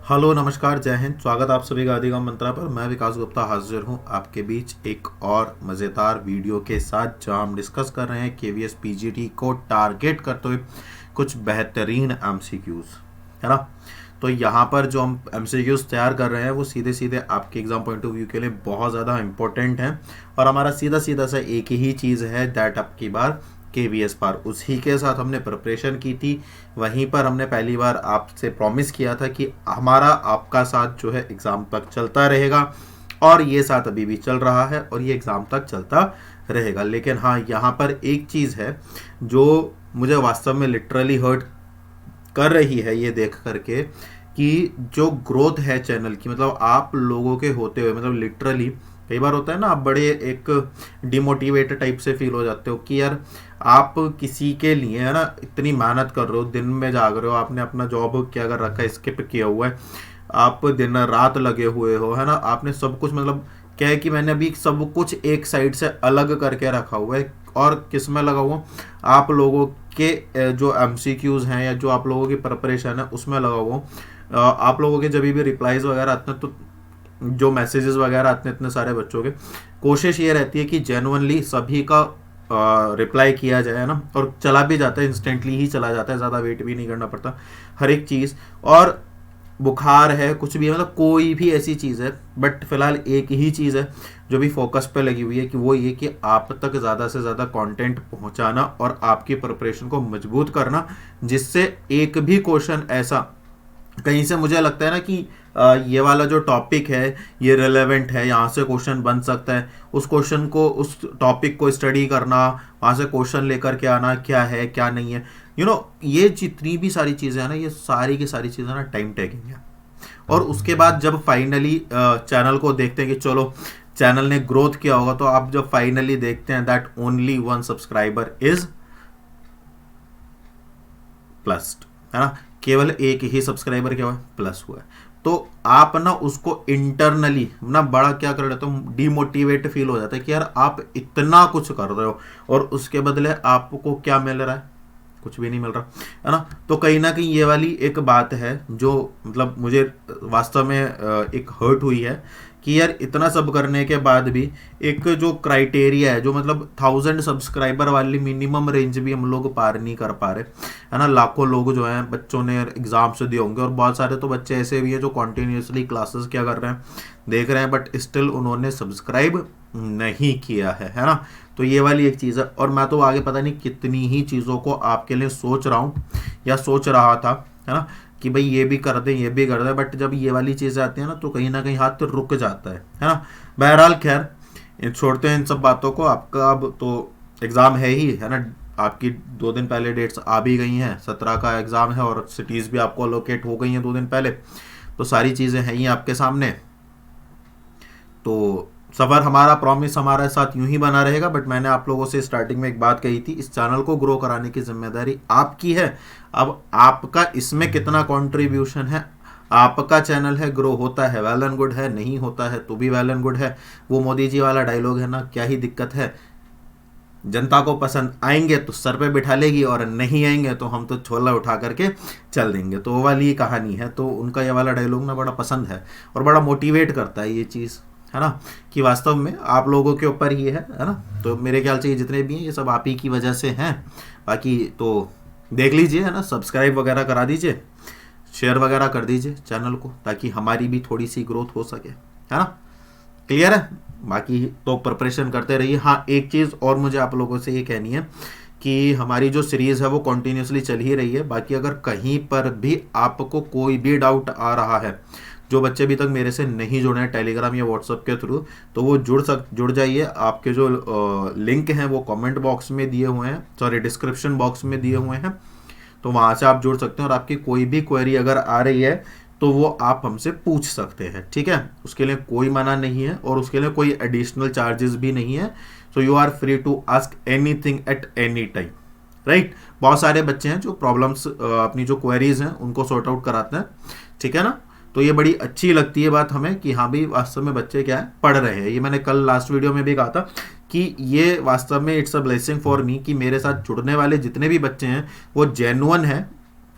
Hello नमस्कार जय हिंद। स्वागत आप सभी का अधिगम मंत्रा पर। मैं विकास गुप्ता हाजिर हूं आपके बीच एक और मज़ेदार वीडियो के साथ, जहां हम डिस्कस कर रहे हैं केवीएस पीजीटी को टारगेट करते हुए कुछ बेहतरीन एमसीक्यूज़, है ना। तो यहाँ पर जो हम एमसीक्यूज़ तैयार कर रहे हैं वो सीधे सीधे आपके एग्जाम पॉइंट ऑफ व्यू के लिए बहुत ज़्यादा इंपॉर्टेंट हैं। और हमारा सीधा सीधा सा एक ही चीज़ है, दैट अब की बार केवीएस पार। उसी के साथ हमने प्रिपरेशन की थी। वहीं पर हमने पहली बार आपसे प्रॉमिस किया था कि हमारा आपका साथ जो है एग्ज़ाम तक चलता रहेगा, और ये साथ अभी भी चल रहा है और ये एग्ज़ाम तक चलता रहेगा। लेकिन हाँ, यहाँ पर एक चीज़ है जो मुझे वास्तव में लिटरली हर्ट कर रही है ये देख करके, कि जो ग्रोथ है चैनल की, मतलब आप लोगों के होते हुए, मतलब लिटरली कई बार होता है ना, आप बड़े एक डिमोटिवेटेड टाइप से फील हो जाते हो कि यार आप किसी के लिए, है ना, इतनी मेहनत कर रहे हो, दिन में जाग रहे हो, आपने अपना जॉब क्या कर रखा है, स्किप किया हुआ है, आप दिन रात लगे हुए हो, है ना, आपने सब कुछ, मतलब क्या है कि मैंने अभी सब कुछ एक साइड से अलग करके रखा हुआ है। और किस में लगा हुआ, आप लोगों के जो एमसीक्यूज हैं या जो आप लोगों की प्रिपरेशन है उसमें लगा हुआ। आप लोगों के जब भी रिप्लाईज वगैरह आते हैं, तो जो मैसेजेस वगैरह आते हैं इतने सारे बच्चों के, कोशिश ये रहती है कि जेन्युइनली सभी का रिप्लाई किया जाए ना, और चला भी जाता है, इंस्टेंटली ही चला जाता है, ज़्यादा वेट भी नहीं करना पड़ता हर एक चीज़। और बुखार है, कुछ भी है, मतलब कोई भी ऐसी चीज़ है, बट फिलहाल एक ही चीज़ है जो भी फोकस पे लगी हुई है, कि वो ये कि आप तक ज़्यादा से ज़्यादा कंटेंट पहुंचाना और आपकी प्रिपरेशन को मजबूत करना, जिससे एक भी क्वेश्चन ऐसा कहीं से मुझे लगता है ना कि ये वाला जो टॉपिक है ये रेलेवेंट है, यहाँ से क्वेश्चन बन सकता है, उस क्वेश्चन को, उस टॉपिक को स्टडी करना, वहाँ से क्वेश्चन लेकर के आना, क्या है क्या नहीं है, ये जितनी भी सारी चीज़ें हैं ना, ये सारी की सारी चीज़ें ना टाइम टेकिंग है। और उसके बाद जब फाइनली चैनल को देखते हैं कि चलो चैनल ने ग्रोथ किया होगा, तो आप जब फाइनली देखते हैं that only 1 subscriber is plussed, है ना, केवल एक ही सब्सक्राइबर क्या हुआ, प्लस हुआ है। तो आप ना उसको इंटरनली ना बड़ा क्या कर लेते हो, डिमोटिवेट फील हो जाता है कि यार आप इतना कुछ कर रहे हो और उसके बदले आपको क्या मिल रहा है, कुछ भी नहीं मिल रहा, है ना। तो कहीं ना कहीं ये वाली एक बात है जो मतलब मुझे वास्तव में एक हर्ट हुई है, कि यार इतना सब करने के बाद भी एक जो क्राइटेरिया है, जो मतलब 1000 सब्सक्राइबर वाली मिनिमम रेंज भी हम लोग पार नहीं कर पा रहे, है ना। लाखों लोग जो हैं बच्चों ने एग्जाम से दिए होंगे, और बहुत सारे तो बच्चे ऐसे भी हैं जो कॉन्टिन्यूसली क्लासेस क्या कर रहे हैं, देख रहे हैं, बट स्टिल उन्होंने सब्सक्राइब नहीं किया है ना। तो ये वाली एक चीज़ है। और मैं तो आगे पता नहीं कितनी ही चीज़ों को आपके लिए सोच रहा हूँ या सोच रहा था, है ना, कि भाई ये भी कर दें ये भी कर दें, बट जब ये वाली चीज़ें आती हैं ना, तो कहीं ना कहीं हाथ तो रुक जाता है ना। बहरहाल खैर, छोड़ते हैं इन सब बातों को। आपका अब तो एग्ज़ाम है ही, है ना, आपकी 2 दिन पहले डेट्स आ भी गई हैं, 17 का एग्ज़ाम है, और सिटीज़ भी आपको अलोकेट हो गई हैं 2 दिन पहले, तो सारी चीज़ें हैं ही आपके सामने। तो सफ़र हमारा, प्रॉमिस हमारे साथ यूं ही बना रहेगा। बट मैंने आप लोगों से स्टार्टिंग में एक बात कही थी, इस चैनल को ग्रो कराने की जिम्मेदारी आपकी है। अब आपका इसमें कितना कंट्रीब्यूशन है, आपका चैनल है, ग्रो होता है वेल एंड गुड है, नहीं होता है तो भी वेल एंड गुड है। वो मोदी जी वाला डायलॉग है ना, क्या ही दिक्कत है, जनता को पसंद आएंगे तो सर पे बिठा लेगी, और नहीं आएंगे तो हम तो छोला उठा करके चल देंगे। तो वो वाली कहानी है। तो उनका ये वाला डायलॉग ना बड़ा पसंद है और बड़ा मोटिवेट करता है ये चीज़, है ना, कि वास्तव में आप लोगों के ऊपर ही है ना। तो मेरे ख्याल से ये जितने भी हैं ये सब आप ही की वजह से हैं। बाकी तो देख लीजिए, है ना, सब्सक्राइब वगैरह करा दीजिए, शेयर वगैरह कर दीजिए चैनल को, ताकि हमारी भी थोड़ी सी ग्रोथ हो सके, है ना। क्लियर है। बाकी तो प्रिपरेशन करते रहिए। हाँ, एक चीज़ और मुझे आप लोगों से ये कहनी है कि हमारी जो सीरीज़ है वो कॉन्टीन्यूसली चल ही रही है। बाकी अगर कहीं पर भी आपको कोई भी डाउट आ रहा है, जो बच्चे अभी तक मेरे से नहीं जुड़े हैं टेलीग्राम या व्हाट्सएप के थ्रू, तो वो जुड़ जाइए। आपके जो लिंक हैं वो कमेंट बॉक्स में दिए हुए हैं, सॉरी डिस्क्रिप्शन बॉक्स में दिए हुए हैं, तो वहाँ से आप जुड़ सकते हैं। और आपकी कोई भी क्वेरी अगर आ रही है तो वो आप हमसे पूछ सकते हैं, ठीक है। उसके लिए कोई मना नहीं है और उसके लिए कोई एडिशनल चार्जेस भी नहीं है। So you are free to ask anything at any time, right. बहुत सारे बच्चे हैं जो प्रॉब्लम्स, अपनी जो क्वेरीज हैं उनको सॉर्ट आउट कराते हैं, ठीक है ना। तो ये बड़ी अच्छी लगती है बात हमें, कि हाँ भाई वास्तव में बच्चे क्या है, पढ़ रहे हैं। ये मैंने कल लास्ट वीडियो में भी कहा था कि ये वास्तव में it's a blessing for me, कि मेरे साथ जुड़ने वाले जितने भी बच्चे हैं वो जेन्युइन है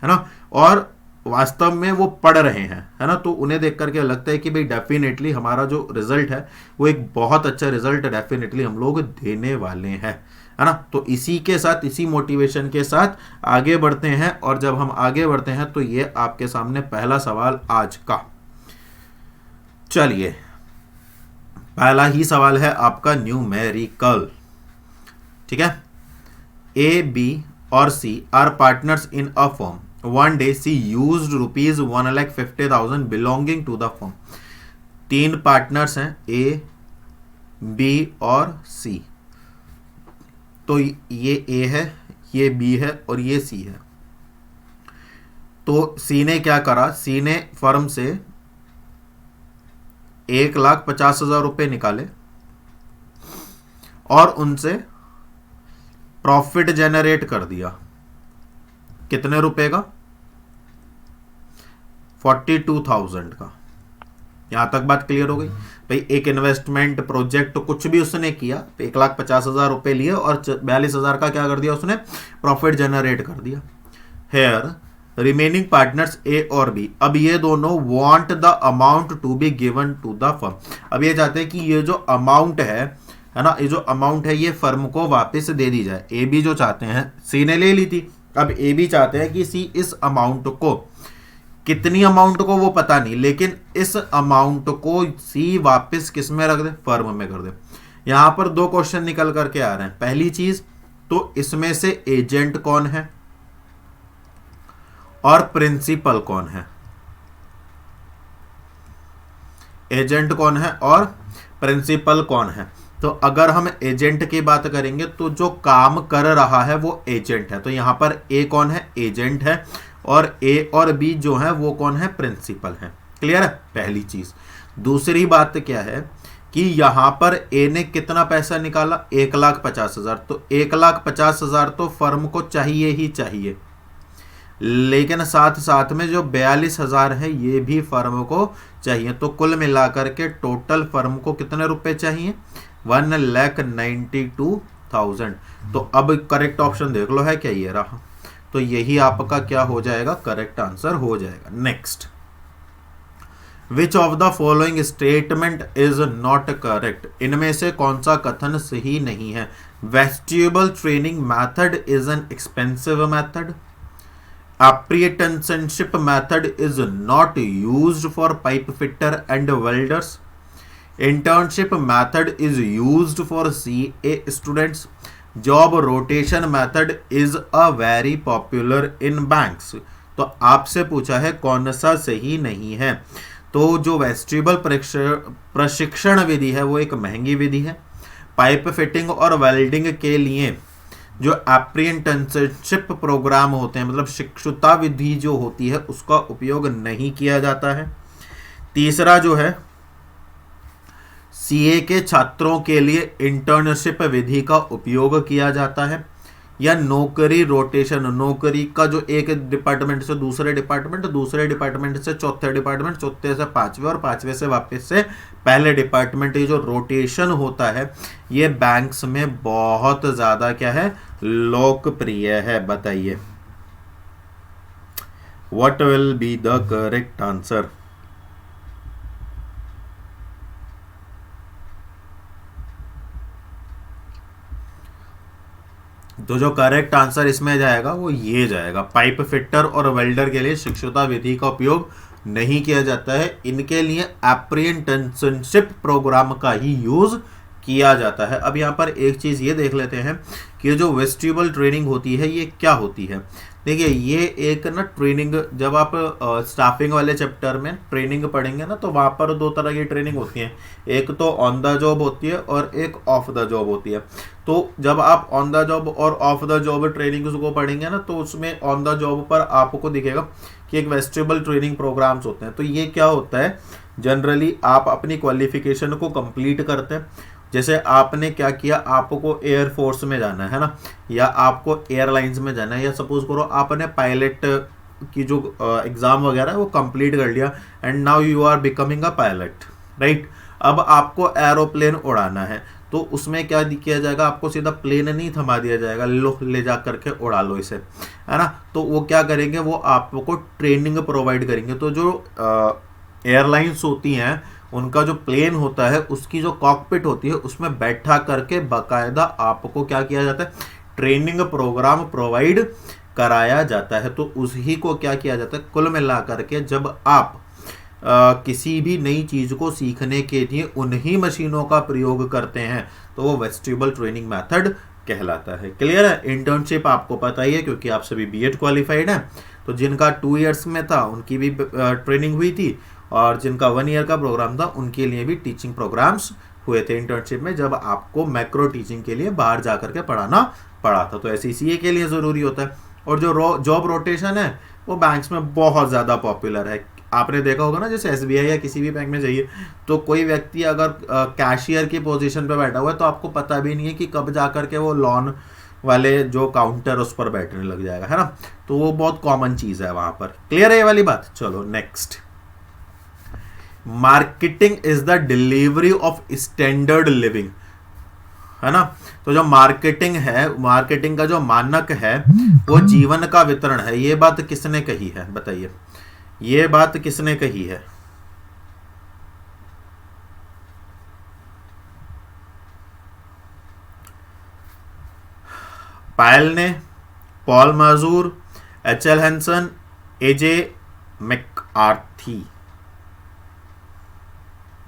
ना, और वास्तव में वो पढ़ रहे हैं, है ना, तो उन्हें देख करके लगता है कि भाई डेफिनेटली हमारा जो रिजल्ट है वो एक बहुत अच्छा रिजल्ट डेफिनेटली हम लोग देने वाले हैं, है ना। तो इसी के साथ, इसी मोटिवेशन के साथ आगे बढ़ते हैं। और जब हम आगे बढ़ते हैं तो ये आपके सामने पहला सवाल आज का, चलिए पहला ही सवाल है आपका न्यूमेरिकल, ठीक है। ए, बी और C are partners in a firm. One day she used rupees 1,50,000 belonging to the firm. 3 partners हैं, ए, बी और सी। तो ये ए है, ये बी है और ये सी है। तो सी ने क्या करा, सी ने फर्म से 1,50,000 रुपए निकाले और उनसे प्रॉफिट जनरेट कर दिया। कितने रुपए का? 42,000 का। यहां तक बात क्लियर हो गई भाई। एक इन्वेस्टमेंट प्रोजेक्ट कुछ भी उसने किया, 1,50,000 रुपए लिए और 42,000 का क्या कर दिया उसने, प्रॉफिट जनरेट कर दिया। हेयर रिमेनिंग पार्टनर्स ए और बी, अब ये दोनों want the amount to be given to the firm. अब ये चाहते हैं कि ये जो अमाउंट है ना, ये जो अमाउंट है ये फर्म को वापस दे दी जाए। ए बी जो चाहते हैं, सी ने ले ली थी, अब ए भी चाहते हैं कि सी इस अमाउंट को, कितनी अमाउंट को वो पता नहीं, लेकिन इस अमाउंट को सी वापस किस में रख दे, फर्म में कर दे। यहां पर 2 क्वेश्चन निकल करके आ रहे हैं। पहली चीज तो इसमें से एजेंट कौन है और प्रिंसिपल कौन है। एजेंट कौन है और प्रिंसिपल कौन है। तो अगर हम एजेंट की बात करेंगे तो जो काम कर रहा है वो एजेंट है। तो यहां पर ए कौन है, एजेंट है, और ए और बी जो है वो कौन है, प्रिंसिपल है। क्लियर है पहली चीज। दूसरी बात क्या है कि यहां पर ए ने कितना पैसा निकाला, 1,50,000। तो 1,50,000 तो फर्म को चाहिए ही चाहिए, लेकिन साथ साथ में जो 42,000 है ये भी फर्म को चाहिए। तो कुल मिलाकर के टोटल फर्म को कितने रुपए चाहिए, 1,92,000। तो अब करेक्ट ऑप्शन देख लो है क्या, ये रहा। तो यही आपका क्या हो जाएगा, करेक्ट आंसर हो जाएगा। Next, which of the following statement is not correct. इनमें से कौन सा कथन सही नहीं है। Vestibule training method is an expensive method. Apprenticeship method is not used for pipe fitter and welders. Internship method is used for CA students. Job rotation method is a very popular in banks. तो आपसे पूछा है कौन सा सही नहीं है। तो जो वेस्टिबल प्रशिक्षण विधि है वो एक महंगी विधि है। पाइप फिटिंग और वेल्डिंग के लिए जो अप्रेंटिसशिप प्रोग्राम होते हैं, मतलब शिक्षुता विधि जो होती है, उसका उपयोग नहीं किया जाता है। तीसरा जो है, सीए के छात्रों के लिए इंटर्नशिप विधि का उपयोग किया जाता है। या नौकरी रोटेशन, नौकरी का जो एक डिपार्टमेंट से दूसरे डिपार्टमेंट, दूसरे डिपार्टमेंट से चौथे डिपार्टमेंट, चौथे से पांचवे और पांचवे से वापस से पहले डिपार्टमेंट, ये जो रोटेशन होता है ये बैंक्स में बहुत ज्यादा क्या है, लोकप्रिय है। बताइए what will be the correct answer. तो जो करेक्ट आंसर इसमें जाएगा वो ये जाएगा, पाइप फिटर और वेल्डर के लिए शिक्षुता विधि का उपयोग नहीं किया जाता है। इनके लिए अप्रेंटिसशिप प्रोग्राम का ही यूज किया जाता है। अब यहाँ पर एक चीज ये देख लेते हैं कि जो वेस्टिबल ट्रेनिंग होती है ये क्या होती है। देखिए ये एक ना ट्रेनिंग, जब आप स्टाफिंग वाले चैप्टर में ट्रेनिंग पढ़ेंगे ना तो वहाँ पर 2 तरह की ट्रेनिंग होती है, एक तो ऑन द जॉब होती है और एक ऑफ द जॉब होती है। तो जब आप ऑन द जॉब और ऑफ द जॉब ट्रेनिंग को पढ़ेंगे ना तो उसमें ऑन द जॉब पर आपको दिखेगा कि एक वेस्टिबल ट्रेनिंग प्रोग्राम्स होते हैं। तो ये क्या होता है, जनरली आप अपनी क्वालिफिकेशन को कंप्लीट करते हैं। जैसे आपने क्या किया, आपको एयरफोर्स में जाना है ना, या आपको एयरलाइंस में जाना है, या सपोज करो आपने पायलट की जो एग्जाम वगैरह है वो कंप्लीट कर लिया and now you are becoming a pilot, right. अब आपको एरोप्लेन उड़ाना है, तो उसमें क्या किया जाएगा, आपको सीधा प्लेन नहीं थमा दिया जाएगा, लो ले जा करके उड़ा लो इसे, है ना। तो वो क्या करेंगे, वो आपको ट्रेनिंग प्रोवाइड करेंगे। तो जो एयरलाइंस होती हैं उनका जो प्लेन होता है उसकी जो कॉकपिट होती है उसमें बैठा करके बाकायदा आपको क्या किया जाता है, ट्रेनिंग प्रोग्राम प्रोवाइड कराया जाता है। तो उसी को क्या किया जाता है, कुल मिला करके जब आप किसी भी नई चीज को सीखने के लिए उन्हीं मशीनों का प्रयोग करते हैं तो वो वेस्टिबल ट्रेनिंग मेथड कहलाता है। क्लियर है। इंटर्नशिप आपको पता ही है क्योंकि आप सभी बीएड क्वालिफाइड हैं, तो जिनका 2 इयर्स में था उनकी भी ट्रेनिंग हुई थी, और जिनका 1 ईयर का प्रोग्राम था उनके लिए भी टीचिंग प्रोग्राम्स हुए थे इंटर्नशिप में, जब आपको मैक्रो टीचिंग के लिए बाहर जा करके पढ़ाना पड़ा था। तो एसईसीए के लिए ज़रूरी होता है। और जो जॉब रोटेशन है वो बैंक्स में बहुत ज़्यादा पॉपुलर है। आपने देखा होगा ना, जैसे एसबीआई या किसी भी बैंक में जाइए तो कोई व्यक्ति अगर कैशियर की पोजीशन पे बैठा हुआ है तो आपको पता भी नहीं है कि कब जा करके वो लोन वाले जो काउंटर उस पर बैठने लग जाएगा, है ना। तो वो बहुत कॉमन चीज़ है वहाँ पर। क्लियर है ये वाली बात। चलो next, marketing is the delivery of standard living, है ना। तो जो मार्केटिंग है, मार्केटिंग का जो मानक है वो जीवन का वितरण है। ये बात किसने कही है बताइए, ये बात किसने कही है? पायल ने, पॉल माजूर, एच.एल. हेंसन, एजे मैकआर्थी।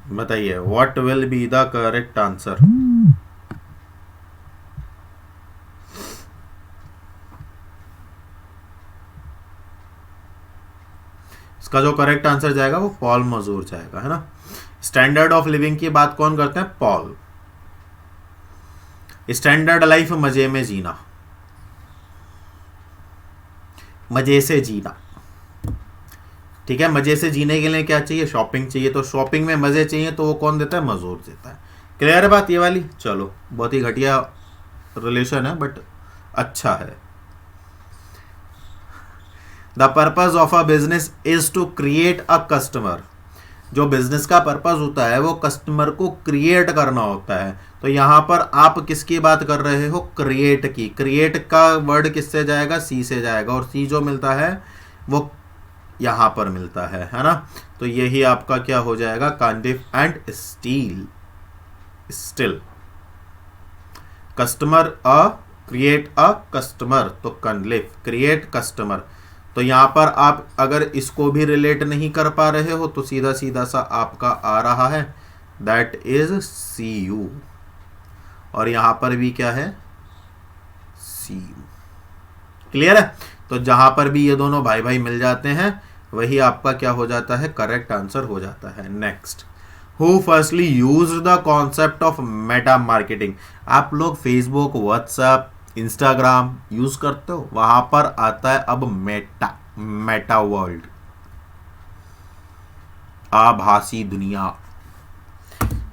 बताइए what will be the correct answer. इसका जो करेक्ट आंसर जाएगा वो पॉल मजूर जाएगा, है ना। स्टैंडर्ड ऑफ लिविंग की बात कौन करते हैं? पॉल। स्टैंडर्ड लाइफ मजे में जीना, मजे से जीना, ठीक है। मजे से जीने के लिए क्या चाहिए? शॉपिंग चाहिए। तो शॉपिंग में मजे चाहिए तो वो कौन देता है? मजदूर देता है। क्लियर है बात ये वाली। चलो, बहुत ही घटिया रिलेशन है बट अच्छा है। The purpose of a business is to create a customer. जो बिजनेस का पर्पज होता है वो कस्टमर को क्रिएट करना होता है। तो यहां पर आप किसकी बात कर रहे हो? क्रिएट की। क्रिएट का वर्ड किससे जाएगा? सी से जाएगा, और सी जो मिलता है वो यहां पर मिलता है ना। तो यही आपका क्या हो जाएगा? कांडिफ and steel, still. Customer uh, create a customer, तो कनलिफ, क्रिएट कस्टमर। तो यहां पर आप अगर इसको भी रिलेट नहीं कर पा रहे हो तो सीधा सीधा सा आपका आ रहा है दैट इज सी यू, और यहां पर भी क्या है? सी यू। क्लियर है। तो जहां पर भी ये दोनों भाई भाई मिल जाते हैं वही आपका क्या हो जाता है? करेक्ट आंसर हो जाता है। Next, who firstly use the concept of Meta marketing. आप लोग फेसबुक, व्हाट्सएप, इंस्टाग्राम यूज करते हो, वहां पर आता है अब मेटा, मेटा वर्ल्ड, आभासी दुनिया,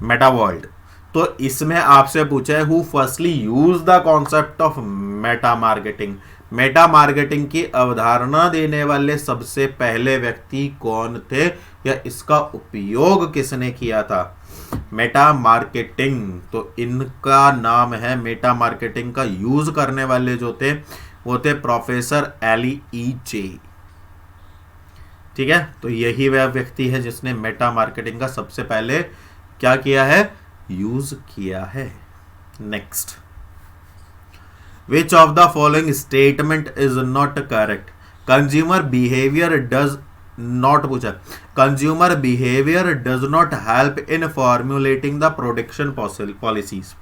मेटा वर्ल्ड। तो इसमें आपसे पूछा है who firstly use the concept of Meta marketing. Meta marketing की अवधारणा देने वाले सबसे पहले व्यक्ति कौन थे, या इसका उपयोग किसने किया था? मेटा मार्केटिंग, तो इनका नाम है मेटा मार्केटिंग का यूज करने वाले जो थे वो थे प्रोफेसर एली ई जे। ठीक है। तो यही वह व्यक्ति है जिसने मेटा मार्केटिंग का सबसे पहले क्या किया है? यूज किया है। Next, which of the following statement is not correct? Consumer behaviour does not, पूछा, consumer behaviour does not help in formulating the production policies.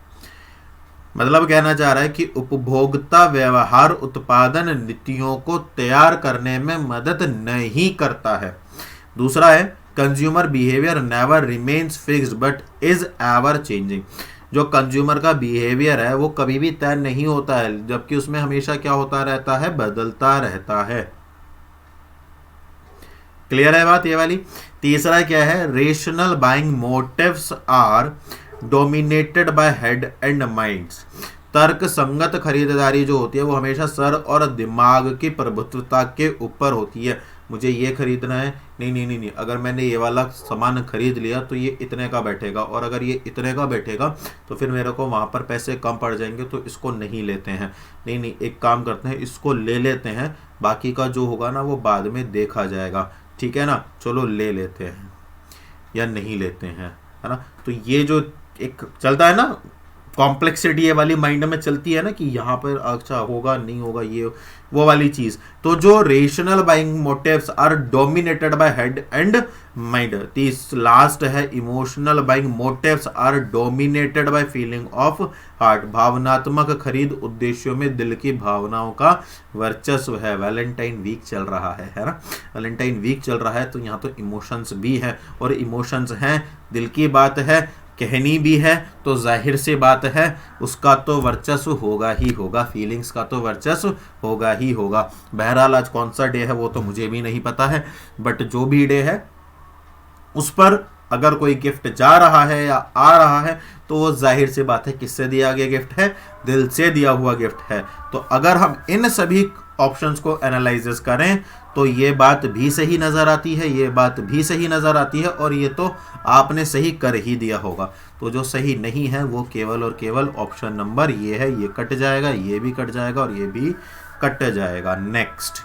मतलब कहना चाह रहा है कि उपभोक्ता व्यवहार उत्पादन नीतियों को तैयार करने में मदद नहीं करता है। दूसरा है consumer behaviour never remains fixed but is ever changing. जो कंज्यूमर का बिहेवियर है वो कभी भी तय नहीं होता है, जबकि उसमें हमेशा क्या होता रहता है? बदलता रहता है। क्लियर है बात ये वाली। तीसरा क्या है? Rational buying motives are dominated by head and minds. तर्क संगत खरीदारी जो होती है वो हमेशा सर और दिमाग की प्रभुत्वता के ऊपर होती है। मुझे ये खरीदना है, नहीं नहीं नहीं नहीं, अगर मैंने ये वाला सामान खरीद लिया तो ये इतने का बैठेगा, और अगर ये इतने का बैठेगा तो फिर मेरे को वहाँ पर पैसे कम पड़ जाएंगे, तो इसको नहीं लेते हैं। नहीं नहीं, एक काम करते हैं, इसको ले लेते हैं, बाकी का जो होगा ना वो बाद में देखा जाएगा, ठीक है ना, चलो ले लेते हैं या नहीं लेते हैं, है ना। तो ये जो एक चलता है ना कॉम्प्लेक्सिटी, ये वाली माइंड में चलती है ना कि यहाँ पर अच्छा होगा नहीं होगा, ये वो वाली चीज। तो जो rational buying motives are dominated by head and mind, तीस लास्ट है emotional buying motives are dominated by feeling of heart, भावनात्मक खरीद उद्देश्यों में दिल की भावनाओं का वर्चस्व है। वैलेंटाइन वीक चल रहा है ना, वैलेंटाइन वीक चल रहा है, तो यहाँ तो इमोशंस भी है, और इमोशंस हैं, दिल की बात है, कहनी भी है, तो जाहिर सी बात है उसका तो वर्चस्व होगा ही होगा, फीलिंग्स का तो वर्चस्व होगा ही होगा। बहरहाल आज कौन सा डे है वो तो मुझे भी नहीं पता है, बट जो भी डे है उस पर अगर कोई गिफ्ट जा रहा है या आ रहा है तो वो जाहिर सी बात है किससे दिया गया गिफ्ट है, दिल से दिया हुआ गिफ्ट है। तो अगर हम इन सभी ऑप्शंस को एनालाइज करें तो ये बात भी सही नज़र आती है, ये बात भी सही नज़र आती है, और ये तो आपने सही कर ही दिया होगा। तो जो सही नहीं है वो केवल और केवल ऑप्शन नंबर ये है, ये कट जाएगा, ये भी कट जाएगा और ये भी कट जाएगा। Next,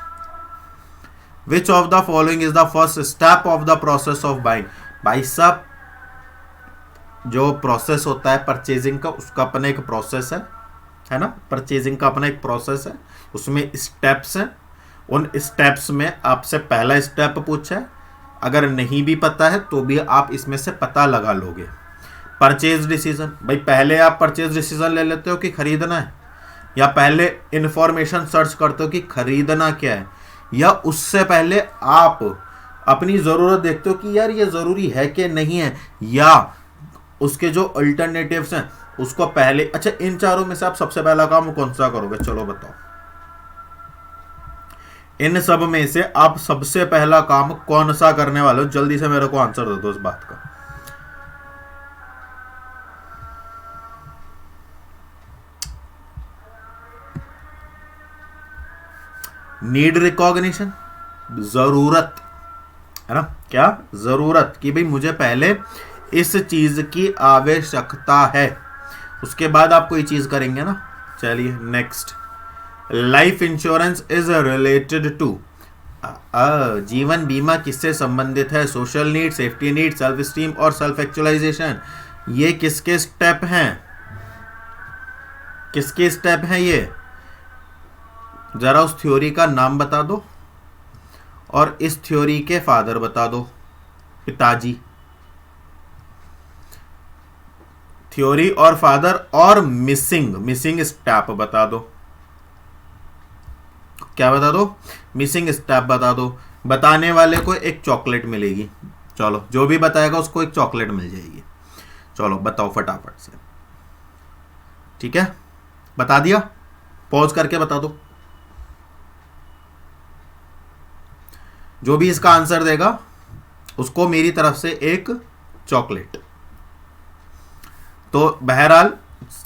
which of the following is the first step of the process of buying. भाई साहब, जो प्रोसेस होता है परचेजिंग का, उसका अपना एक प्रोसेस है ना, परचेजिंग का अपना एक प्रोसेस है, उसमें स्टेप्स हैं। उन स्टेप्स में आपसे पहला स्टेप पूछा है, अगर नहीं भी पता है तो भी आप इसमें से पता लगा लोगे। परचेज डिसीजन, भाई पहले आप परचेज डिसीजन ले लेते हो कि खरीदना है, या पहले इंफॉर्मेशन सर्च करते हो कि खरीदना क्या है, या उससे पहले आप अपनी ज़रूरत देखते हो कि यार ये ज़रूरी है कि नहीं है, या उसके जो अल्टरनेटिव्स हैं उसको पहले। अच्छा, इन चारों में से आप सबसे पहला काम कौन सा करोगे, चलो बताओ। इन सब में से आप सबसे पहला काम कौन सा करने वाले हो, जल्दी से मेरे को आंसर दे दो इस बात का। नीड रिकॉग्निशन, जरूरत है ना, क्या जरूरत कि भाई मुझे पहले इस चीज की आवश्यकता है, उसके बाद आप कोई चीज करेंगे ना। चलिए next, life insurance is related to, जीवन बीमा किससे संबंधित है, social need, safety need, self esteem और सेल्फ एक्चुअलाइजेशन। ये किसके स्टेप हैं, किसके स्टेप हैं ये, जरा उस थ्योरी का नाम बता दो और इस थ्योरी के फादर बता दो, पिताजी। थ्योरी और फादर और मिसिंग स्टेप बता दो। क्या बता दो, मिसिंग स्टेप बता दो। बताने वाले को एक चॉकलेट मिलेगी, चलो जो भी बताएगा उसको एक चॉकलेट मिल जाएगी। चलो बताओ फटाफट से, ठीक है, बता दिया, पॉज करके बता दो। जो भी इसका आंसर देगा उसको मेरी तरफ से एक चॉकलेट। तो बहरहाल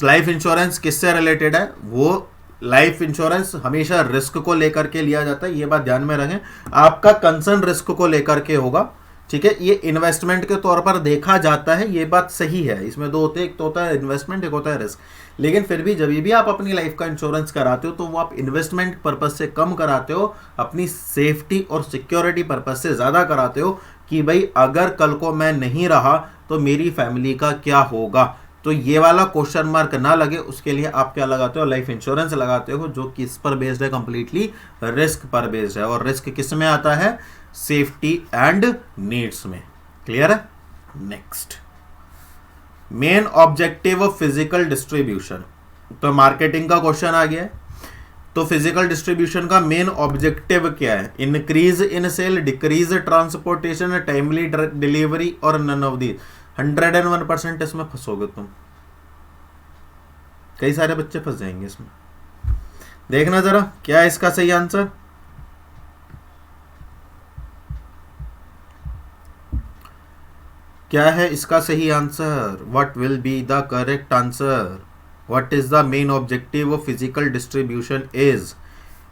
लाइफ इंश्योरेंस किससे रिलेटेड है, वो लाइफ इंश्योरेंस हमेशा रिस्क को लेकर के लिया जाता है, ये बात ध्यान में रखें। आपका कंसर्न रिस्क को लेकर के होगा, ठीक है। ये इन्वेस्टमेंट के तौर पर देखा जाता है, ये बात सही है। इसमें दो होते हैं, एक तो होता है इन्वेस्टमेंट, एक होता है रिस्क। लेकिन फिर भी जब भी आप अपनी लाइफ का इंश्योरेंस कराते हो तो वो आप इन्वेस्टमेंट पर्पज से कम कराते हो, अपनी सेफ्टी और सिक्योरिटी पर्पज से ज़्यादा कराते हो कि भाई अगर कल को मैं नहीं रहा तो मेरी फैमिली का क्या होगा। तो ये वाला क्वेश्चन मार्क ना लगे उसके लिए आप क्या लगाते हो, लाइफ इंश्योरेंस लगाते हो, जो किस पर बेस्ड है, कंप्लीटली रिस्क पर बेस्ड है। और रिस्क किस में आता है, सेफ्टी एंड नीड्स में। क्लियर है। Next, main objective of physical distribution. तो मार्केटिंग का क्वेश्चन आ गया है, तो फिजिकल डिस्ट्रीब्यूशन का मेन ऑब्जेक्टिव क्या है, increase in sale, decrease transportation, timely delivery और नन ऑफ दी। 101% इसमें फंसोगे तुम, कई सारे बच्चे फंस जाएंगे इसमें। देखना जरा क्या है इसका सही आंसर। क्या है इसका सही answer, what will be the correct answer, what is the main objective of physical distribution is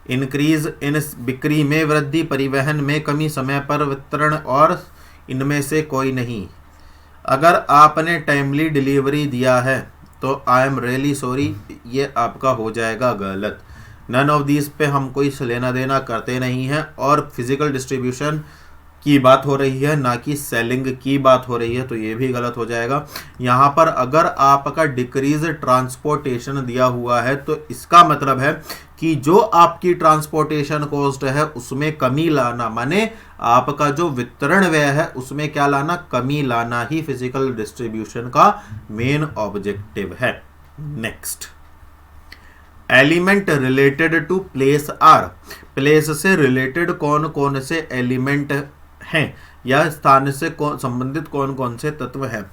increase in बिक्री में वृद्धि, परिवहन में कमी, समय पर वितरण और इनमें से कोई नहीं। अगर आपने टाइमली डिलीवरी दिया है तो आई एम रियली सॉरी, ये आपका हो जाएगा गलत। नन ऑफ दीज पे हम कोई लेना देना करते नहीं हैं और फिजिकल डिस्ट्रीब्यूशन की बात हो रही है, ना कि सेलिंग की बात हो रही है, तो ये भी गलत हो जाएगा। यहाँ पर अगर आपका डिक्रीज ट्रांसपोर्टेशन दिया हुआ है तो इसका मतलब है कि जो आपकी ट्रांसपोर्टेशन कॉस्ट है उसमें कमी लाना, माने आपका जो वितरण व्यय है उसमें क्या लाना, कमी लाना ही फिजिकल डिस्ट्रीब्यूशन का मेन ऑब्जेक्टिव है। Next, element related to place are. Place से रिलेटेड कौन कौन से एलिमेंट हैं या स्थान से संबंधित कौन कौन से तत्व हैं।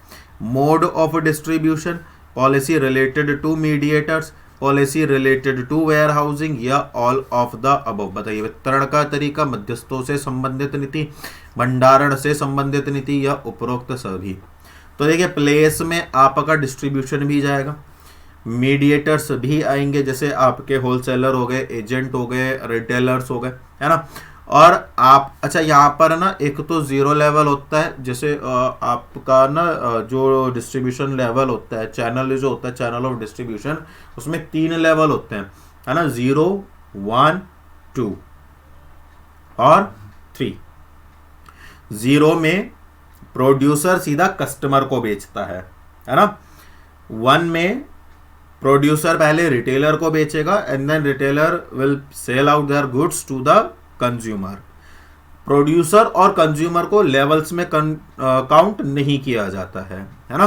Mode of distribution, policy related to mediators, policy related to warehousing या ऑल ऑफ द अबव। बताइए, वितरण का तरीका, मध्यस्थों से संबंधित नीति, भंडारण से संबंधित नीति या उपरोक्त सभी। तो देखिए, प्लेस में आपका डिस्ट्रीब्यूशन भी जाएगा, मीडिएटर्स भी आएंगे, जैसे आपके होलसेलर हो गए, एजेंट हो गए, रिटेलर्स हो गए, है ना। और आप अच्छा यहाँ पर ना एक तो जीरो लेवल होता है, जैसे आपका ना जो डिस्ट्रीब्यूशन लेवल होता है, चैनल जो होता है, चैनल ऑफ डिस्ट्रीब्यूशन, उसमें 3 लेवल होते हैं, है ना, 0, 1, 2 और 3। 0 में प्रोड्यूसर सीधा कस्टमर को बेचता है ना। 1 में प्रोड्यूसर पहले रिटेलर को बेचेगा and then retailer will sell out their goods to the consumer. Producer और कंज्यूमर को लेवल्स में काउंट नहीं किया जाता है ना।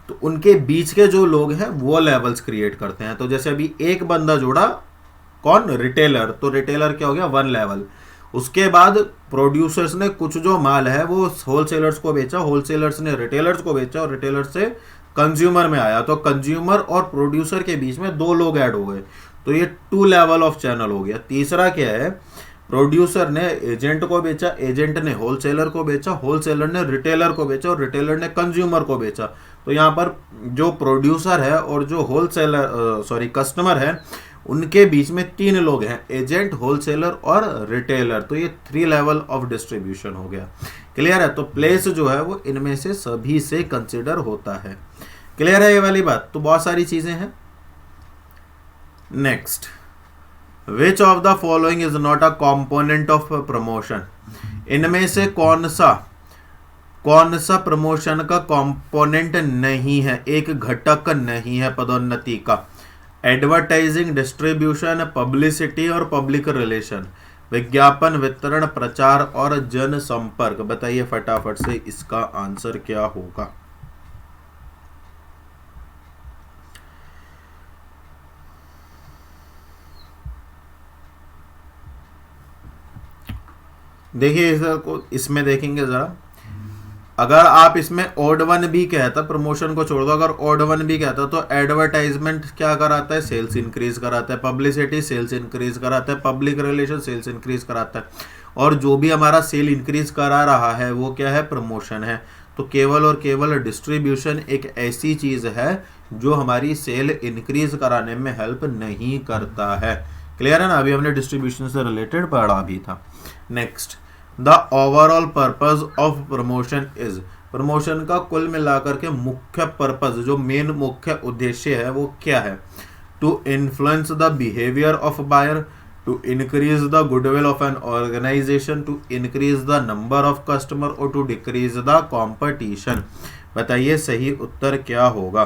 तो उनके बीच के जो लोग हैं वो लेवल्स क्रिएट करते हैं। तो जैसे अभी एक बंदा जोड़ा, कौन, रिटेलर, तो रिटेलर क्या हो गया, 1 लेवल। उसके बाद प्रोड्यूसर्स ने कुछ जो माल है वो होलसेलर्स को बेचा, होलसेलर्स ने रिटेलर्स को बेचा और रिटेलर से कंज्यूमर में आया, तो कंज्यूमर और प्रोड्यूसर के बीच में 2 लोग ऐड हो गए, तो ये 2 लेवल ऑफ चैनल हो गया। तीसरा क्या है, प्रोड्यूसर ने एजेंट को बेचा, एजेंट ने होलसेलर को बेचा, होलसेलर ने रिटेलर को बेचा और रिटेलर ने कंज्यूमर को बेचा। तो यहाँ पर जो प्रोड्यूसर है और जो कस्टमर है, उनके बीच में 3 लोग हैं, एजेंट, होलसेलर और रिटेलर। तो ये 3 लेवल ऑफ डिस्ट्रीब्यूशन हो गया। क्लियर है। तो प्लेस जो है वो इनमें से सभी से कंसिडर होता है। क्लियर है ये वाली बात। तो बहुत सारी चीजें हैं। Next, which of the following is not a component of promotion. इनमें से कौन सा प्रमोशन का कंपोनेंट नहीं है, एक घटक नहीं है पदोन्नति का। एडवर्टाइजिंग, डिस्ट्रीब्यूशन, पब्लिसिटी और पब्लिक रिलेशन, विज्ञापन, वितरण, प्रचार और जनसंपर्क। बताइए फटाफट से इसका आंसर क्या होगा। देखिए इसमें देखेंगे जरा, अगर आप इसमें ऑड 1 भी कहता, प्रमोशन को छोड़ दो, अगर ऑड 1 भी कहता तो एडवर्टाइजमेंट क्या कराता है, सेल्स इंक्रीज कराता है, पब्लिसिटी सेल्स इंक्रीज कराता है, पब्लिक रिलेशन सेल्स इंक्रीज कराता है, और जो भी हमारा सेल इंक्रीज करा रहा है वो क्या है, प्रमोशन है। तो केवल और केवल डिस्ट्रीब्यूशन एक ऐसी चीज है जो हमारी सेल इंक्रीज कराने में हेल्प नहीं करता है। क्लियर है ना। अभी हमने डिस्ट्रीब्यूशन से रिलेटेड पढ़ा भी था। Next, the overall purpose of promotion is. Promotion का कुल मिलाकर के मुख्य पर्पज, जो मेन मुख्य उद्देश्य है वो क्या है, to influence the behaviour of buyer, to increase the goodwill of an organisation, to increase the number of customer और टू डिक्रीज द कॉम्पिटिशन। बताइए सही उत्तर क्या होगा।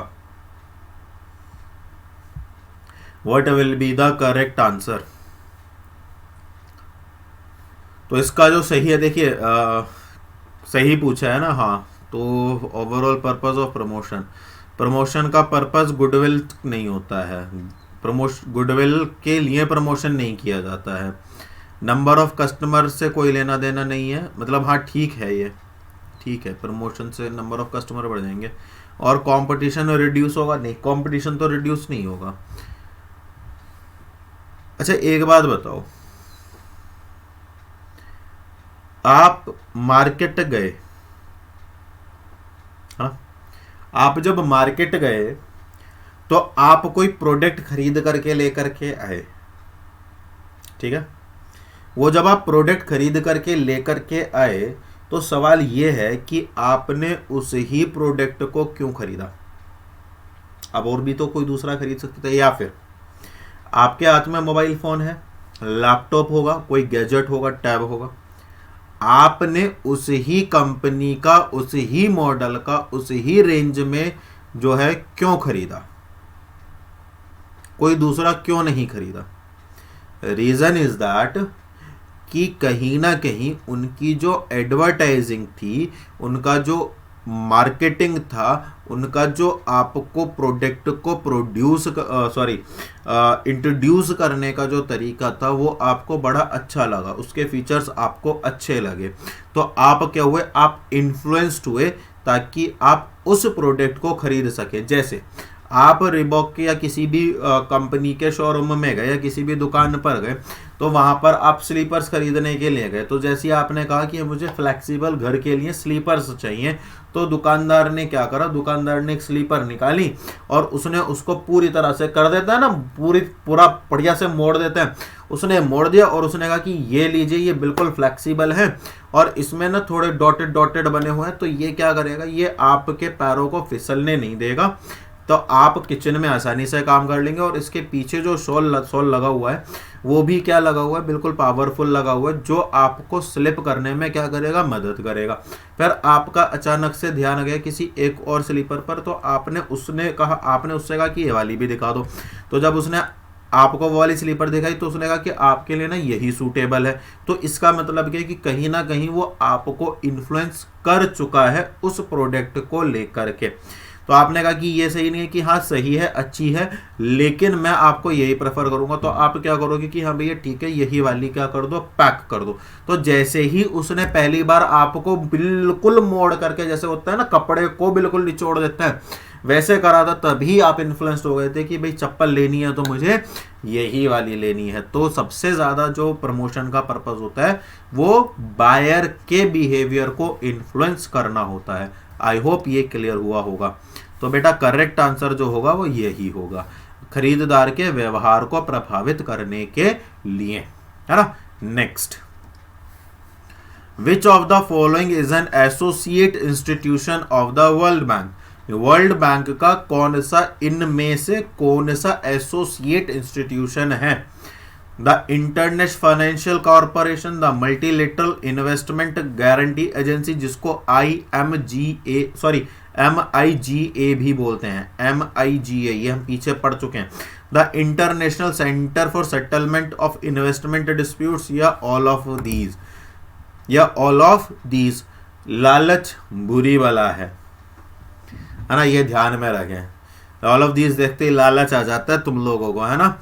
What will be the correct answer. तो इसका जो सही है, देखिए सही पूछा है ना, हाँ। तो overall purpose of promotion, promotion का पर्पस गुडविल नहीं होता है, गुडविल के लिए प्रमोशन नहीं किया जाता है। नंबर ऑफ कस्टमर से कोई लेना देना नहीं है, मतलब हाँ ठीक है, ये ठीक है, प्रमोशन से नंबर ऑफ कस्टमर बढ़ जाएंगे। और कंपटीशन रिड्यूस होगा, नहीं, कंपटीशन तो रिड्यूस नहीं होगा। अच्छा एक बात बताओ, आप मार्केट गए, हाँ, आप जब मार्केट गए तो आप कोई प्रोडक्ट खरीद करके लेकर के आए, ठीक है। वो जब आप प्रोडक्ट खरीद करके लेकर के आए तो सवाल ये है कि आपने उस ही प्रोडक्ट को क्यों खरीदा। अब और भी तो कोई दूसरा खरीद सकते थे, या फिर आपके हाथ में मोबाइल फोन है, लैपटॉप होगा, कोई गैजेट होगा, टैब होगा, आपने उस ही कंपनी का, उस ही मॉडल का, उस ही रेंज में जो है क्यों खरीदा, कोई दूसरा क्यों नहीं खरीदा। रीजन इज दैट कि कहीं ना कहीं उनकी जो एडवर्टाइजिंग थी, उनका जो मार्केटिंग था, उनका जो आपको प्रोडक्ट को इंट्रोड्यूस करने का जो तरीका था वो आपको बड़ा अच्छा लगा, उसके फीचर्स आपको अच्छे लगे, तो आप क्या हुए, आप इन्फ्लुएंस्ड हुए ताकि आप उस प्रोडक्ट को खरीद सके। जैसे आप रिबॉक के या किसी भी कंपनी के शोरूम में गए या किसी भी दुकान पर गए, तो वहां पर आप स्लीपर्स खरीदने के लिए गए, तो जैसे आपने कहा कि मुझे फ्लेक्सिबल घर के लिए स्लीपर्स चाहिए, तो दुकानदार ने क्या करा, दुकानदार ने एक स्लीपर निकाली और उसने उसको पूरी तरह से कर देता है ना, पूरा बढ़िया से मोड़ देते हैं, उसने मोड़ दिया और उसने कहा कि ये लीजिए, ये बिल्कुल फ्लेक्सिबल है और इसमें ना थोड़े डॉटेड डॉटेड बने हुए हैं, तो ये क्या करेगा, ये आपके पैरों को फिसलने नहीं देगा, तो आप किचन में आसानी से काम कर लेंगे। और इसके पीछे जो सोल लगा हुआ है वो भी क्या लगा हुआ है, बिल्कुल पावरफुल लगा हुआ है, जो आपको स्लिप करने में क्या करेगा, मदद करेगा। फिर आपका अचानक से ध्यान गया किसी एक और स्लीपर पर, तो आपने उससे कहा कि ये वाली भी दिखा दो, तो जब उसने आपको वो वाली स्लीपर दिखाई तो उसने कहा कि आपके लिए ना यही सूटेबल है। तो इसका मतलब क्या है कि कहीं ना कहीं वो आपको इन्फ्लुएंस कर चुका है उस प्रोडक्ट को लेकर के। तो आपने कहा कि ये सही नहीं है, कि हाँ सही है, अच्छी है, लेकिन मैं आपको यही प्रेफर करूंगा, तो आप क्या करोगे कि हाँ भैया ठीक है, यही वाली क्या कर दो, पैक कर दो। तो जैसे ही उसने पहली बार आपको बिल्कुल मोड़ करके, जैसे होता है ना कपड़े को बिल्कुल निचोड़ देता है, वैसे करा था, तभी आप इन्फ्लुएंस्ड हो गए थे कि भाई चप्पल लेनी है तो मुझे यही वाली लेनी है। तो सबसे ज्यादा जो प्रमोशन का पर्पस होता है वो बायर के बिहेवियर को इन्फ्लुएंस करना होता है। आई होप ये क्लियर हुआ होगा। तो बेटा करेक्ट आंसर जो होगा वो यही होगा, खरीदार के व्यवहार को प्रभावित करने के लिए, है ना। Next, which of the following is an associate institution of the world bank. World bank का कौन सा, इनमें से कौन सा एसोसिएट इंस्टीट्यूशन है। The international financial corporation, the multilateral investment guarantee agency, जिसको MIGA भी बोलते हैं, MIGA, ये हम पीछे पढ़ चुके हैं। The international centre for settlement of investment disputes, या ऑल ऑफ दीज। लालच बुरी वाला है ना, ये ध्यान में रखें। ऑल ऑफ दीज देखते ही लालच आ जाता है तुम लोगों को, है ना,